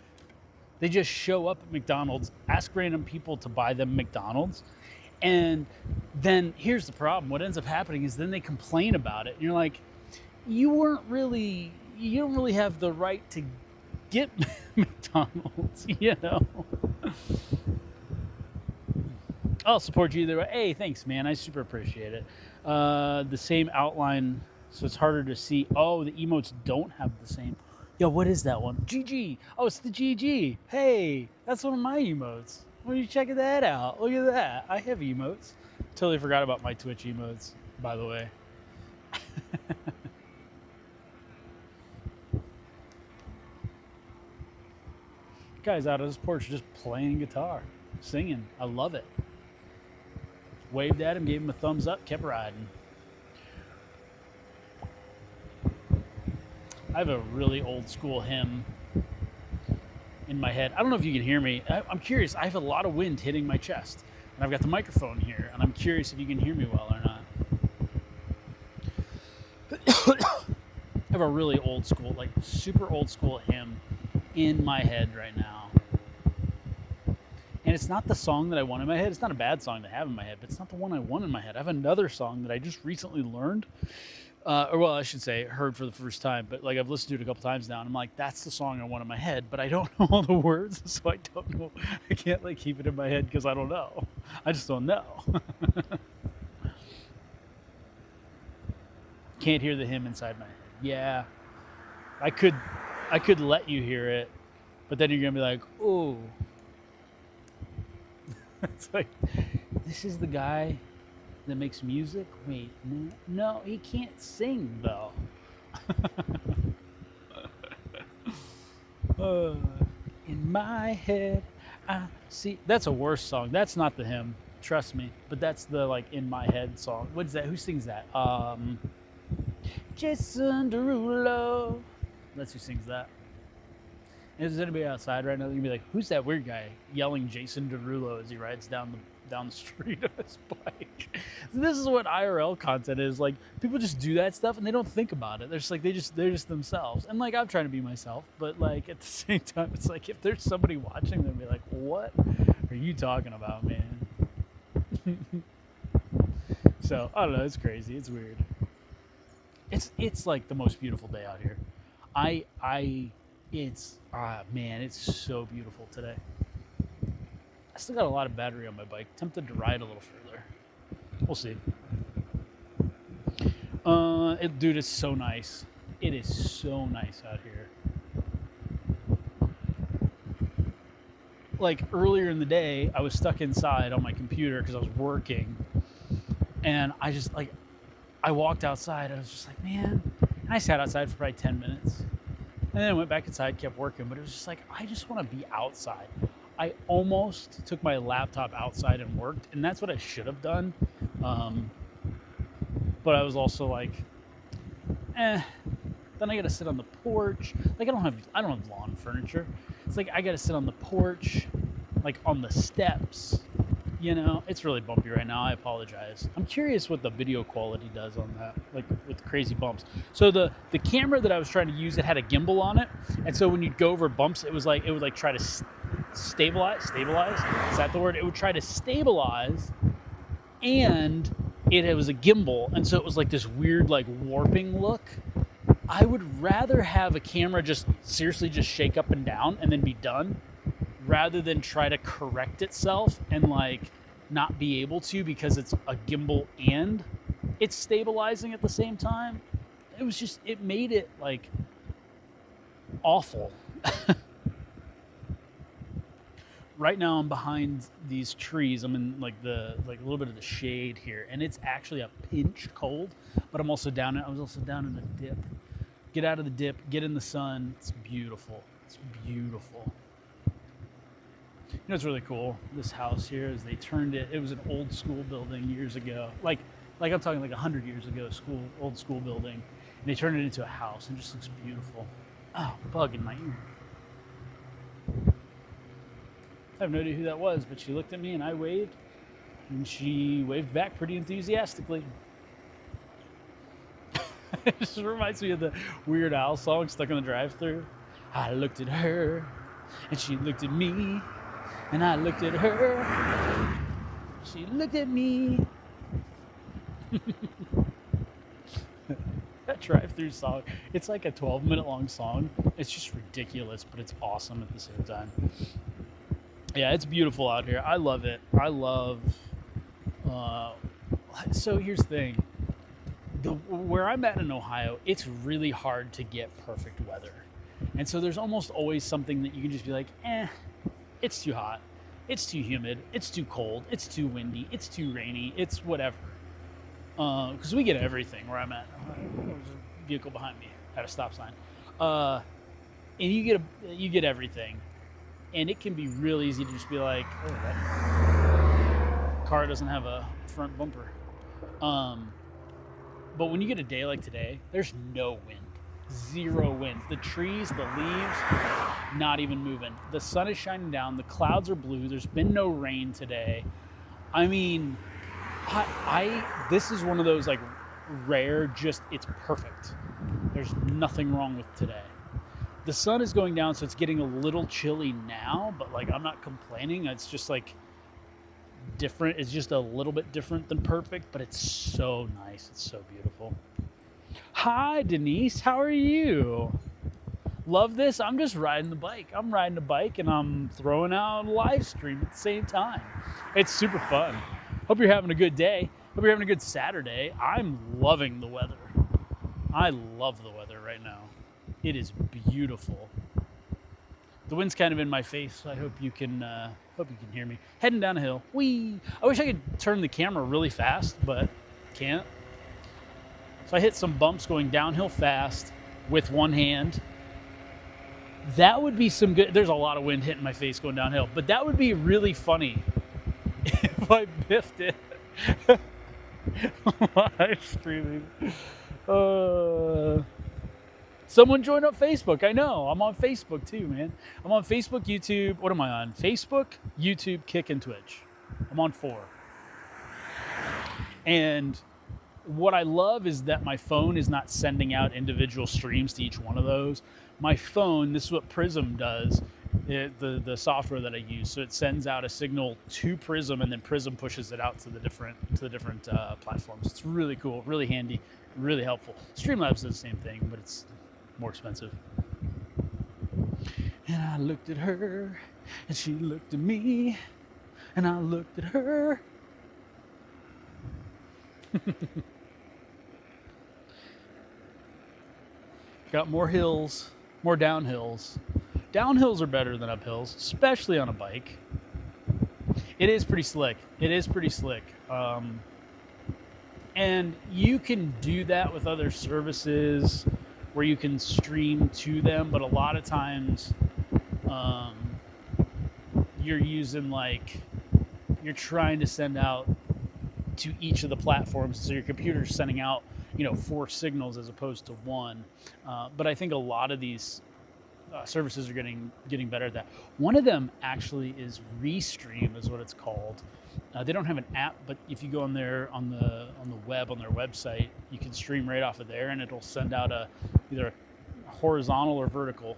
They just show up at McDonald's, ask random people to buy them McDonald's, and then here's the problem. What ends up happening is then they complain about it. And you're like, you don't really have the right to get McDonald's, you know? I'll support you either way. Hey, thanks, man. I super appreciate it. The same outline, so it's harder to see. Oh, the emotes don't have the same. Yo, what is that one? GG. Oh, it's the GG. Hey, that's one of my emotes. Why are you checking that out? Look at that. I have emotes. Totally forgot about my Twitch emotes, by the way. Guy's out on his porch just playing guitar, singing. I love it. Waved at him, gave him a thumbs up, kept riding. I have a really old school hymn in my head. I don't know if you can hear me. I'm curious. I have a lot of wind hitting my chest, and I've got the microphone here, and I'm curious if you can hear me well or not. I have a really old school, like super old school hymn in my head right now. And it's not the song that I want in my head. It's not a bad song to have in my head, but it's not the one I want in my head. I have another song that I just recently learned. Or well, I should say heard for the first time, but like I've listened to it a couple times now, and I'm like, that's the song I want in my head, but I don't know all the words, so I don't know. I can't like keep it in my head because I don't know. I just don't know. Can't hear the hymn inside my head. Yeah, I could let you hear it, but then you're gonna be like, oh. It's like, this is the guy that makes music? Wait, no, he can't sing though. In my head, I see. That's a worse song. That's not the hymn, trust me. But that's the like in my head song. What is that? Who sings that? Jason Derulo. That's who sings that. If there's anybody outside right now, you're gonna be like, "Who's that weird guy yelling Jason Derulo as he rides down the street on his bike?" So this is what IRL content is. Like, people just do that stuff and they don't think about it. They're just like they're just themselves. And like, I'm trying to be myself, but like at the same time, it's like if there's somebody watching, they'll be like, "What are you talking about, man?" So I don't know. It's crazy. It's weird. It's like the most beautiful day out here. Man, it's so beautiful today. I still got a lot of battery on my bike. Tempted to ride a little further. We'll see. Dude, it's so nice. It is so nice out here. Like earlier in the day, I was stuck inside on my computer because I was working, and I walked outside. I was just like, man. And I sat outside for probably 10 minutes. And then I went back inside, kept working, but it was just like, I just want to be outside. I almost took my laptop outside and worked, and that's what I should have done. But I was also like, then I got to sit on the porch. Like I don't have lawn furniture. It's like I got to sit on the porch, like on the steps. You know, it's really bumpy right now. I apologize. I'm curious what the video quality does on that, like with crazy bumps. So the camera that I was trying to use, it had a gimbal on it, and so when you'd go over bumps, it would try to stabilize, is that the word? It would try to stabilize, and it was a gimbal, and so it was like this weird like warping look. I would rather have a camera just seriously just shake up and down and then be done, rather than try to correct itself and like not be able to because it's a gimbal and it's stabilizing at the same time. It made it like awful. Right now I'm behind these trees. I'm in like a little bit of the shade here, and it's actually a pinch cold, but I was also down in the dip. Get out of the dip, get in the sun. It's beautiful. It's beautiful. You know what's really cool? This house here is they turned it was an old school building years ago. Like I'm talking like 100 years ago, old school building. And they turned it into a house and it just looks beautiful. Oh, bug in my ear. I have no idea who that was, but she looked at me and I waved, and she waved back pretty enthusiastically. It just reminds me of the Weird Al song, Stuck in the Drive-Thru. I looked at her, and she looked at me, and I looked at her. She looked at me. That Drive-Thru song, it's like a 12-minute long song. It's just ridiculous, but it's awesome at the same time. Yeah, it's beautiful out here. I love it. So here's the thing. Where I'm at in Ohio, it's really hard to get perfect weather. And so there's almost always something that you can just be like, it's too hot. It's too humid. It's too cold. It's too windy. It's too rainy. It's whatever. Because we get everything where I'm at. There's a vehicle behind me at a stop sign. And you get everything. And it can be real easy to just be like, oh, that car doesn't have a front bumper. But when you get a day like today, there's no wind. Zero wind. The trees, the leaves, not even moving. The sun is shining down. The clouds are blue. There's been no rain today. I mean, this is one of those like rare, it's perfect. There's nothing wrong with today. The sun is going down, so it's getting a little chilly now, but like I'm not complaining. It's just like different. It's just a little bit different than perfect, but it's so nice. It's so beautiful. Hi, Denise. How are you? Love this. I'm just riding the bike. I'm riding a bike and I'm throwing out a live stream at the same time. It's super fun. Hope you're having a good day. Hope you're having a good Saturday. I'm loving the weather. I love the weather right now. It is beautiful. The wind's kind of in my face, so I hope you can hear me. Heading down a hill. Whee! I wish I could turn the camera really fast, but can't. So I hit some bumps going downhill fast with one hand. That would be some good. There's a lot of wind hitting my face going downhill, but that would be really funny if I biffed it. Live streaming. Someone joined up Facebook. I know. I'm on Facebook too, man. I'm on Facebook, YouTube. What am I on? Facebook, YouTube, Kick, and Twitch. I'm on 4. And what I love is that my phone is not sending out individual streams to each one of those. My phone, this is what Prism does, the software that I use. So it sends out a signal to Prism, and then Prism pushes it out to the different platforms. It's really cool, really handy, really helpful. Streamlabs does the same thing, but it's more expensive. And I looked at her, and she looked at me, and I looked at her. Got more hills, more downhills. Downhills are better than uphills, especially on a bike. It is pretty slick. And you can do that with other services where you can stream to them, but a lot of times you're trying to send out to each of the platforms, so your computer's sending out 4 signals as opposed to 1. But I think a lot of these services are getting better at that. One of them actually is Restream, is what it's called. They don't have an app, but if you go on there on the web, on their website, you can stream right off of there, and it'll send out either a horizontal or vertical.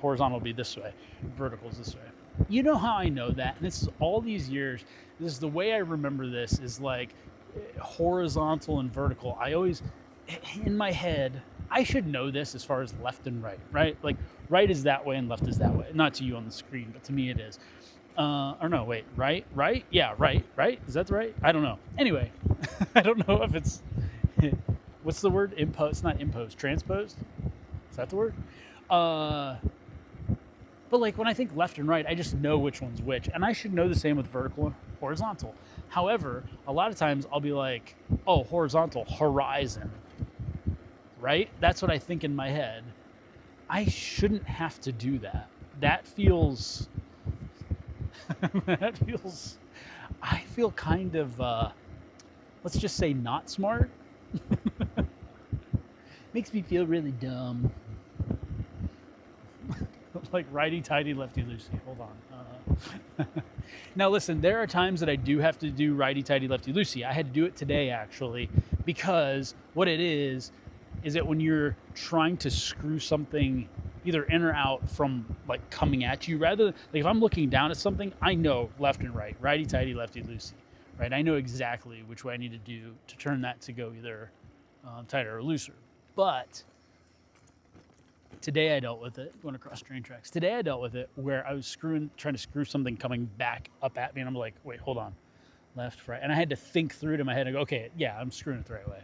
Horizontal will be this way, vertical is this way. You know how I know that? And this is all these years. This is the way I remember this is like horizontal and vertical. I always, in my head, I should know this as far as left and right, right? Like right is that way and left is that way. Not to you on the screen, but to me it is. Or no, wait, right? Yeah, right. Is that right? I don't know. Anyway, I don't know if it's, what's the word? Imposed, not imposed, transposed? Is that the word? But like when I think left and right, I just know which one's which. And I should know the same with vertical and horizontal. However, a lot of times I'll be like, oh, horizontal, horizon, right? That's what I think in my head. I shouldn't have to do that. That feels, I feel kind of, let's just say not smart. Makes me feel really dumb. Like righty-tighty, lefty-loosey. Hold on. Now listen, there are times that I do have to do righty-tighty, lefty-loosey. I had to do it today, actually, because what it is that when you're trying to screw something either in or out from like coming at you, rather than, like if I'm looking down at something, I know left and right, righty-tighty, lefty-loosey, right? I know exactly which way I need to do to turn that to go either tighter or looser. But today I dealt with it, going across train tracks. Today I dealt with it where I was trying to screw something coming back up at me, and I'm like, wait, hold on, left, right. And I had to think through it in my head and go, okay, yeah, I'm screwing it the right way.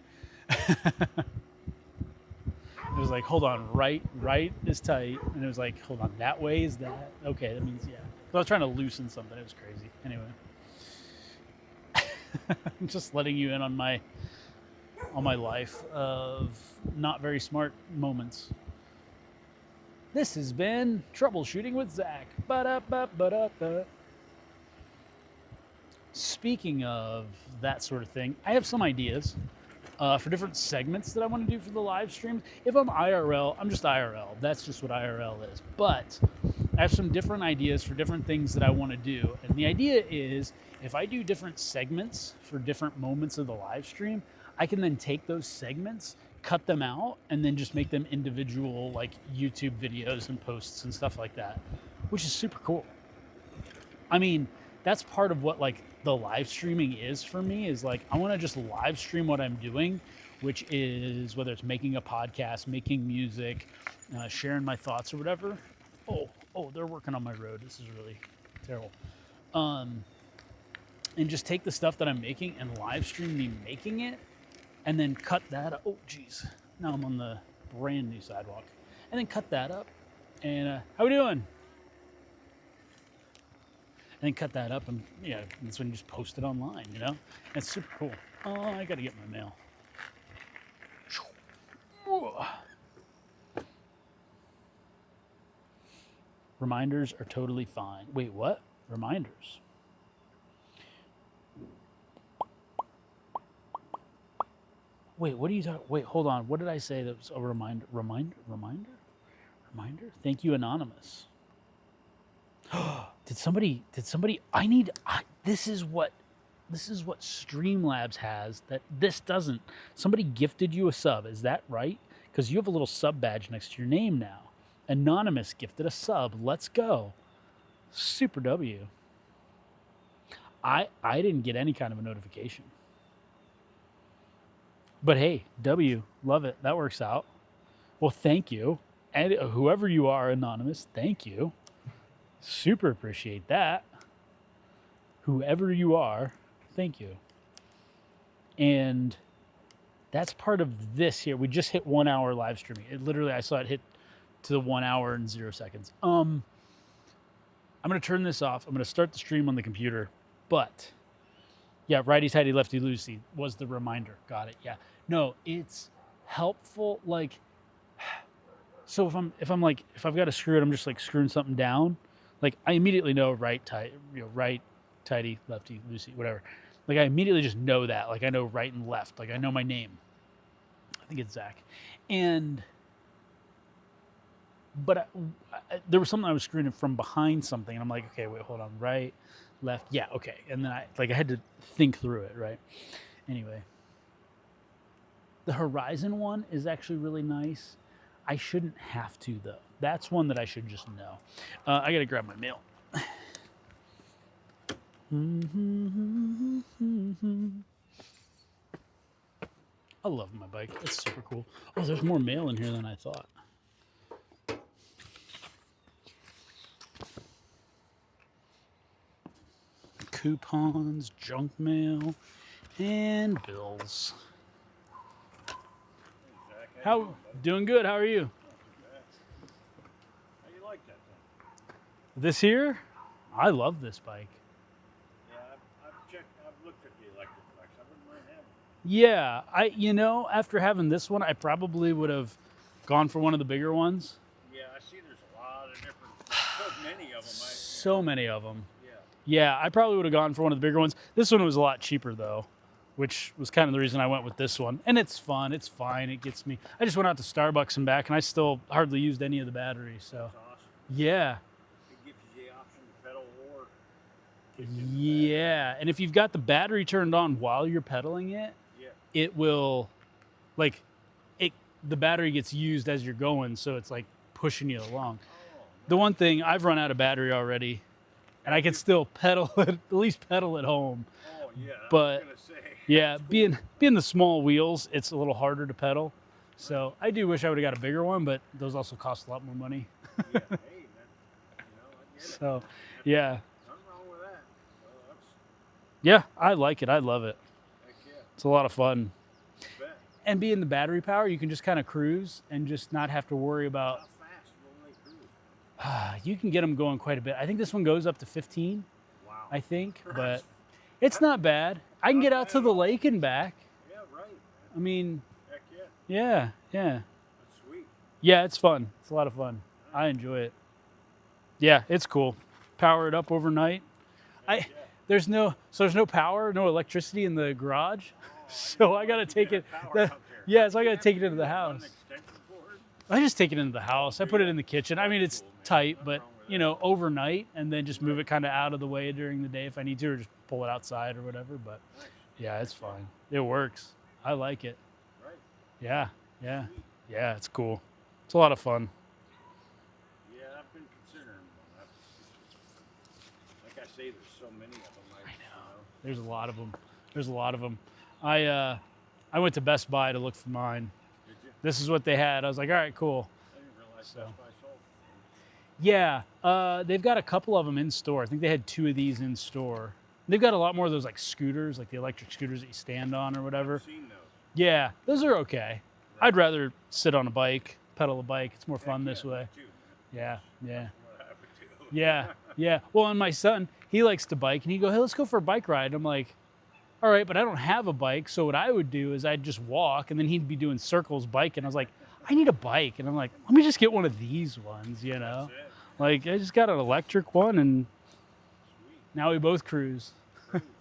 It was like, hold on, right is tight. And it was like, hold on, that way is that? Okay, that means, yeah. So I was trying to loosen something. It was crazy. Anyway. I'm just letting you in on my life of not very smart moments. This has been Troubleshooting with Zach. Ba-da-ba-ba-da-ba. Speaking of that sort of thing, I have some ideas for different segments that I want to do for the live streams. If I'm IRL, I'm just IRL. That's just what IRL is. But I have some different ideas for different things that I want to do. And the idea is if I do different segments for different moments of the live stream, I can then take those segments, cut them out, and then just make them individual like YouTube videos and posts and stuff like that, which is super cool. I mean, that's part of what like the live streaming is for me, is like I want to just live stream what I'm doing, which is whether it's making a podcast, making music, sharing my thoughts or whatever. Oh, they're working on my road. This is really terrible. And just take the stuff that I'm making and live stream me making it, and then cut that up. Oh, geez. Now I'm on the brand new sidewalk. And then cut that up. And how we doing? And then cut that up, and yeah, that's when you just post it online, you know? It's super cool. Oh, I gotta get my mail. Reminders are totally fine. Wait, what? Reminders? Wait, what are you talking? Wait, hold on. What did I say that was a reminder? Reminder? Thank you, Anonymous. Did somebody, this is what Streamlabs has that this doesn't. Somebody gifted you a sub. Is that right? Because you have a little sub badge next to your name now. Anonymous gifted a sub. Let's go. Super W. I didn't get any kind of a notification. But hey, W, love it. That works out. Well, thank you. And whoever you are, Anonymous, thank you. Super appreciate that. Whoever you are, thank you. And that's part of this here. We just hit 1 hour live streaming. It literally, I saw it hit to the 1 hour and 0 seconds. I'm going to turn this off. I'm going to start the stream on the computer. But yeah, righty tighty, lefty loosey was the reminder. Got it. Yeah. No, it's helpful. Like, so if I've got to screw it, I'm just like screwing something down. Like I immediately know right tighty, lefty, loosey, whatever. Like I immediately just know that. Like I know right and left. Like I know my name. I think it's Zach. But there was something I was screwing from behind something, and I'm like, okay, wait, hold on, right, left, yeah, okay. And then I had to think through it, right? Anyway, the Horizon one is actually really nice. I shouldn't have to though. That's one that I should just know. I gotta grab my mail. I love my bike. It's super cool. Oh, there's more mail in here than I thought. Coupons, junk mail, and bills. How doing good? How are you? How you like that thing? This here, I love this bike. Yeah, I've looked at the electric bikes. I wouldn't mind having one. Yeah, after having this one, I probably would have gone for one of the bigger ones. Yeah, I see there's a lot of different, so many of them. So many of them. Yeah. Yeah, I probably would have gone for one of the bigger ones. This one was a lot cheaper though, which was kind of the reason I went with this one. And it's fun. It's fine. It gets me. I just went out to Starbucks and back, and I still hardly used any of the batteries. So, That's awesome. yeah. It gives you the option to pedal or. Yeah, and if you've got the battery turned on while you're pedaling it, Yeah. it will, like, the battery gets used as you're going, so it's like pushing you along. Oh, The one thing, I've run out of battery already, and I can still pedal it, at least pedal at home. oh yeah. But- I was gonna say. Yeah, being the small wheels, it's a little harder to pedal. So I do wish I would have got a bigger one, but those also cost a lot more money. Yeah. Hey, man. I get it. So, yeah. Nothing wrong with that. Well, that's Yeah, I like it. I love it. heck yeah. It's a lot of fun. Bet. And being the battery power, you can just kind of cruise and just not have to worry about. How fast will they cruise? You can get them going quite a bit. I think this one goes up to 15, Wow. I think, but it's not bad. I can get out to the lake and back. Yeah, right. I mean, Heck yeah. yeah. That's sweet. Yeah, it's fun. It's a lot of fun. I enjoy it. Yeah, it's cool. Power it up overnight. Heck yeah. There's no power, no electricity in the garage. So I got to take it. Yeah, so I got to take it into the house. I just take it into the house. I put it in the kitchen. I mean, it's tight, but overnight, and then just move it kind of out of the way during the day if I need to, or just pull it outside or whatever. But yeah, it's fine. It works. I like it. Right. Yeah. It's cool. It's a lot of fun. Yeah, I've been considering one. Like I say, there's so many of them. I know. There's a lot of them. I went to Best Buy to look for mine. Did you? This is what they had. I was like, all right, cool. I didn't realize So. Best Buy sold. Yeah, they've got a couple of them in store. I think they had 2 of these in store. They've got a lot more of those like scooters, like the electric scooters that you stand on or whatever. I've seen those. Yeah, those are okay. I'd rather sit on a bike, pedal a bike. It's more fun this way. Me too, Yeah. man. What I would do. Yeah. Well, and my son, he likes to bike, and he'd go, hey, let's go for a bike ride. I'm like, all right, but I don't have a bike. So what I would do is I'd just walk, and then he'd be doing circles biking. I was like, I need a bike. And I'm like, let me just get one of these ones, That's it. Like, I just got an electric one, and Sweet. now we both cruise.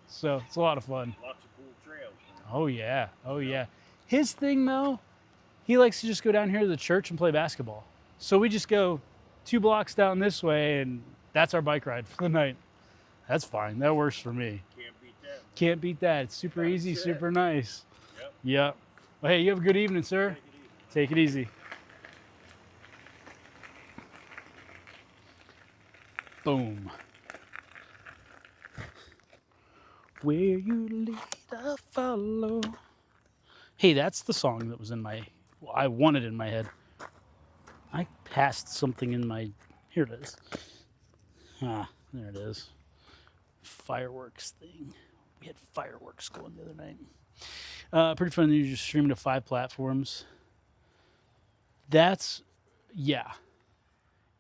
So it's a lot of fun. Lots of cool trails. Oh, yeah. His thing, though, he likes to just go down here to the church and play basketball. So we just go 2 blocks down this way, and that's our bike ride for the night. That's fine. That works for me. Can't beat that. Can't beat that. It's super easy, That's it. super nice. Yep. Yep. Well, hey, you have a good evening, sir. Take it easy. Take it easy. Boom. Where you lead, I follow. Hey, that's the song that was I wanted in my head. I passed something in my, here it is. Ah, there it is. Fireworks thing. We had fireworks going the other night. Pretty fun. You just stream to 5 platforms. That's, yeah.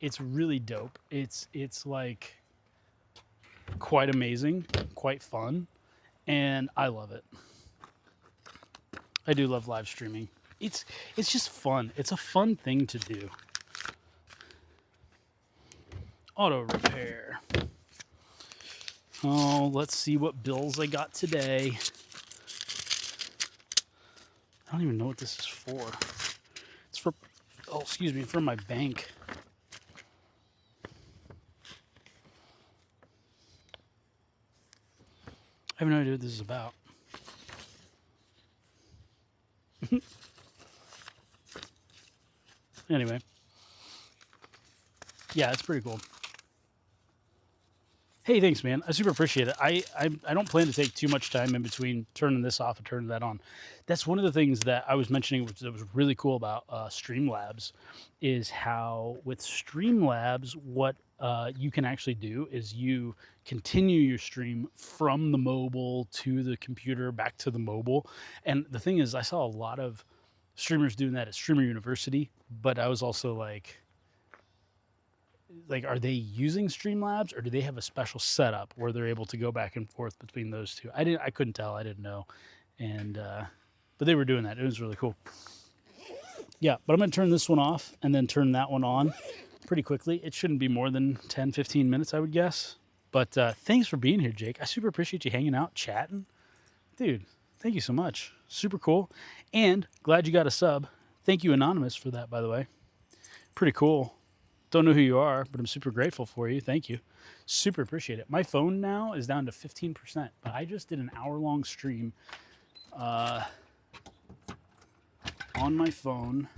It's really dope. It's like quite amazing, quite fun, and I love it. I do love live streaming. It's just fun. It's a fun thing to do. Auto repair. Oh, let's see what bills I got today. I don't even know what this is for. It's for, for my bank. I have no idea what this is about. Anyway. Yeah, it's pretty cool. Hey, thanks, man. I super appreciate it. I don't plan to take too much time in between turning this off and turning that on. That's one of the things that I was mentioning, which that was really cool about Streamlabs, is how with Streamlabs, what you can actually do is you continue your stream from the mobile to the computer back to the mobile. And the thing is, I saw a lot of streamers doing that at Streamer University, but I was also like, are they using Streamlabs or do they have a special setup where they're able to go back and forth between those two? I couldn't tell. I didn't know. And but they were doing that. It was really cool. Yeah, but I'm going to turn this one off and then turn that one on pretty quickly. It shouldn't be more than 10, 15 minutes, I would guess. But thanks for being here, Jake. I super appreciate you hanging out, chatting. Dude, thank you so much. Super cool. And glad you got a sub. Thank you, Anonymous, for that, by the way. Pretty cool. Don't know who you are, but I'm super grateful for you. Thank you. Super appreciate it. My phone now is down to 15%, but I just did an hour-long stream on my phone.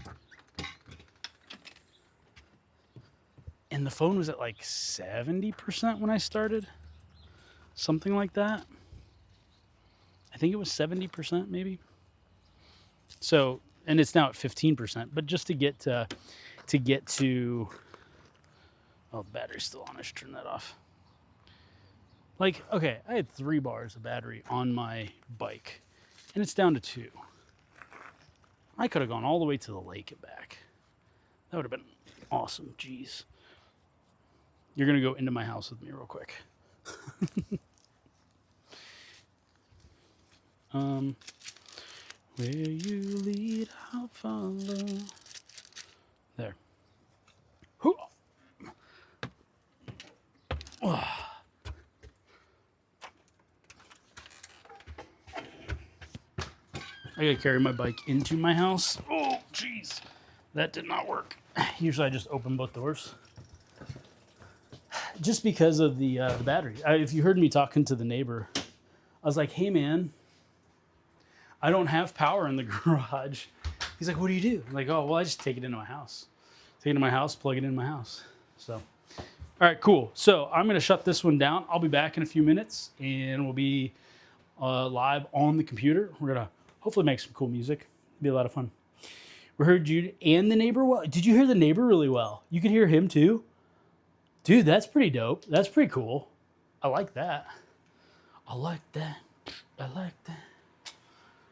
And the phone was at like 70% when I started. Something like that. I think it was 70% maybe. So, and it's now at 15%, but just to get to oh, the battery's still on. I should turn that off. Like, okay, I had 3 bars of battery on my bike, and it's down to 2. I could have gone all the way to the lake and back. That would have been awesome. Jeez. You're going to go into my house with me real quick. Where you lead, I'll follow. There. I gotta carry my bike into my house. Oh, jeez. That did not work. Usually I just open both doors. Just because of the battery. If you heard me talking to the neighbor, I was like, hey, man, I don't have power in the garage. He's like, what do you do? I'm like, oh, well, I just take it into my house. Take it to my house, plug it in my house. So, all right, cool. So I'm going to shut this one down. I'll be back in a few minutes, and we'll be live on the computer. We're going to hopefully make some cool music. It'll be a lot of fun. We heard you and the neighbor well. Did you hear the neighbor really well? You could hear him too? Dude, that's pretty dope. That's pretty cool. I like that. I like that. I like that.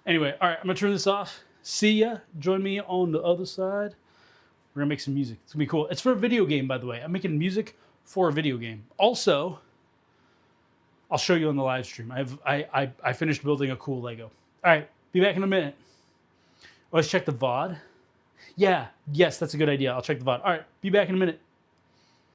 Anyway, all right, I'm going to turn this off. See ya. Join me on the other side. We're going to make some music. It's going to be cool. It's for a video game, by the way. I'm making music for a video game. Also, I'll show you on the live stream. I finished building a cool Lego. All right, be back in a minute. Let's check the VOD. Yeah, yes, that's a good idea. I'll check the VOD. All right, be back in a minute.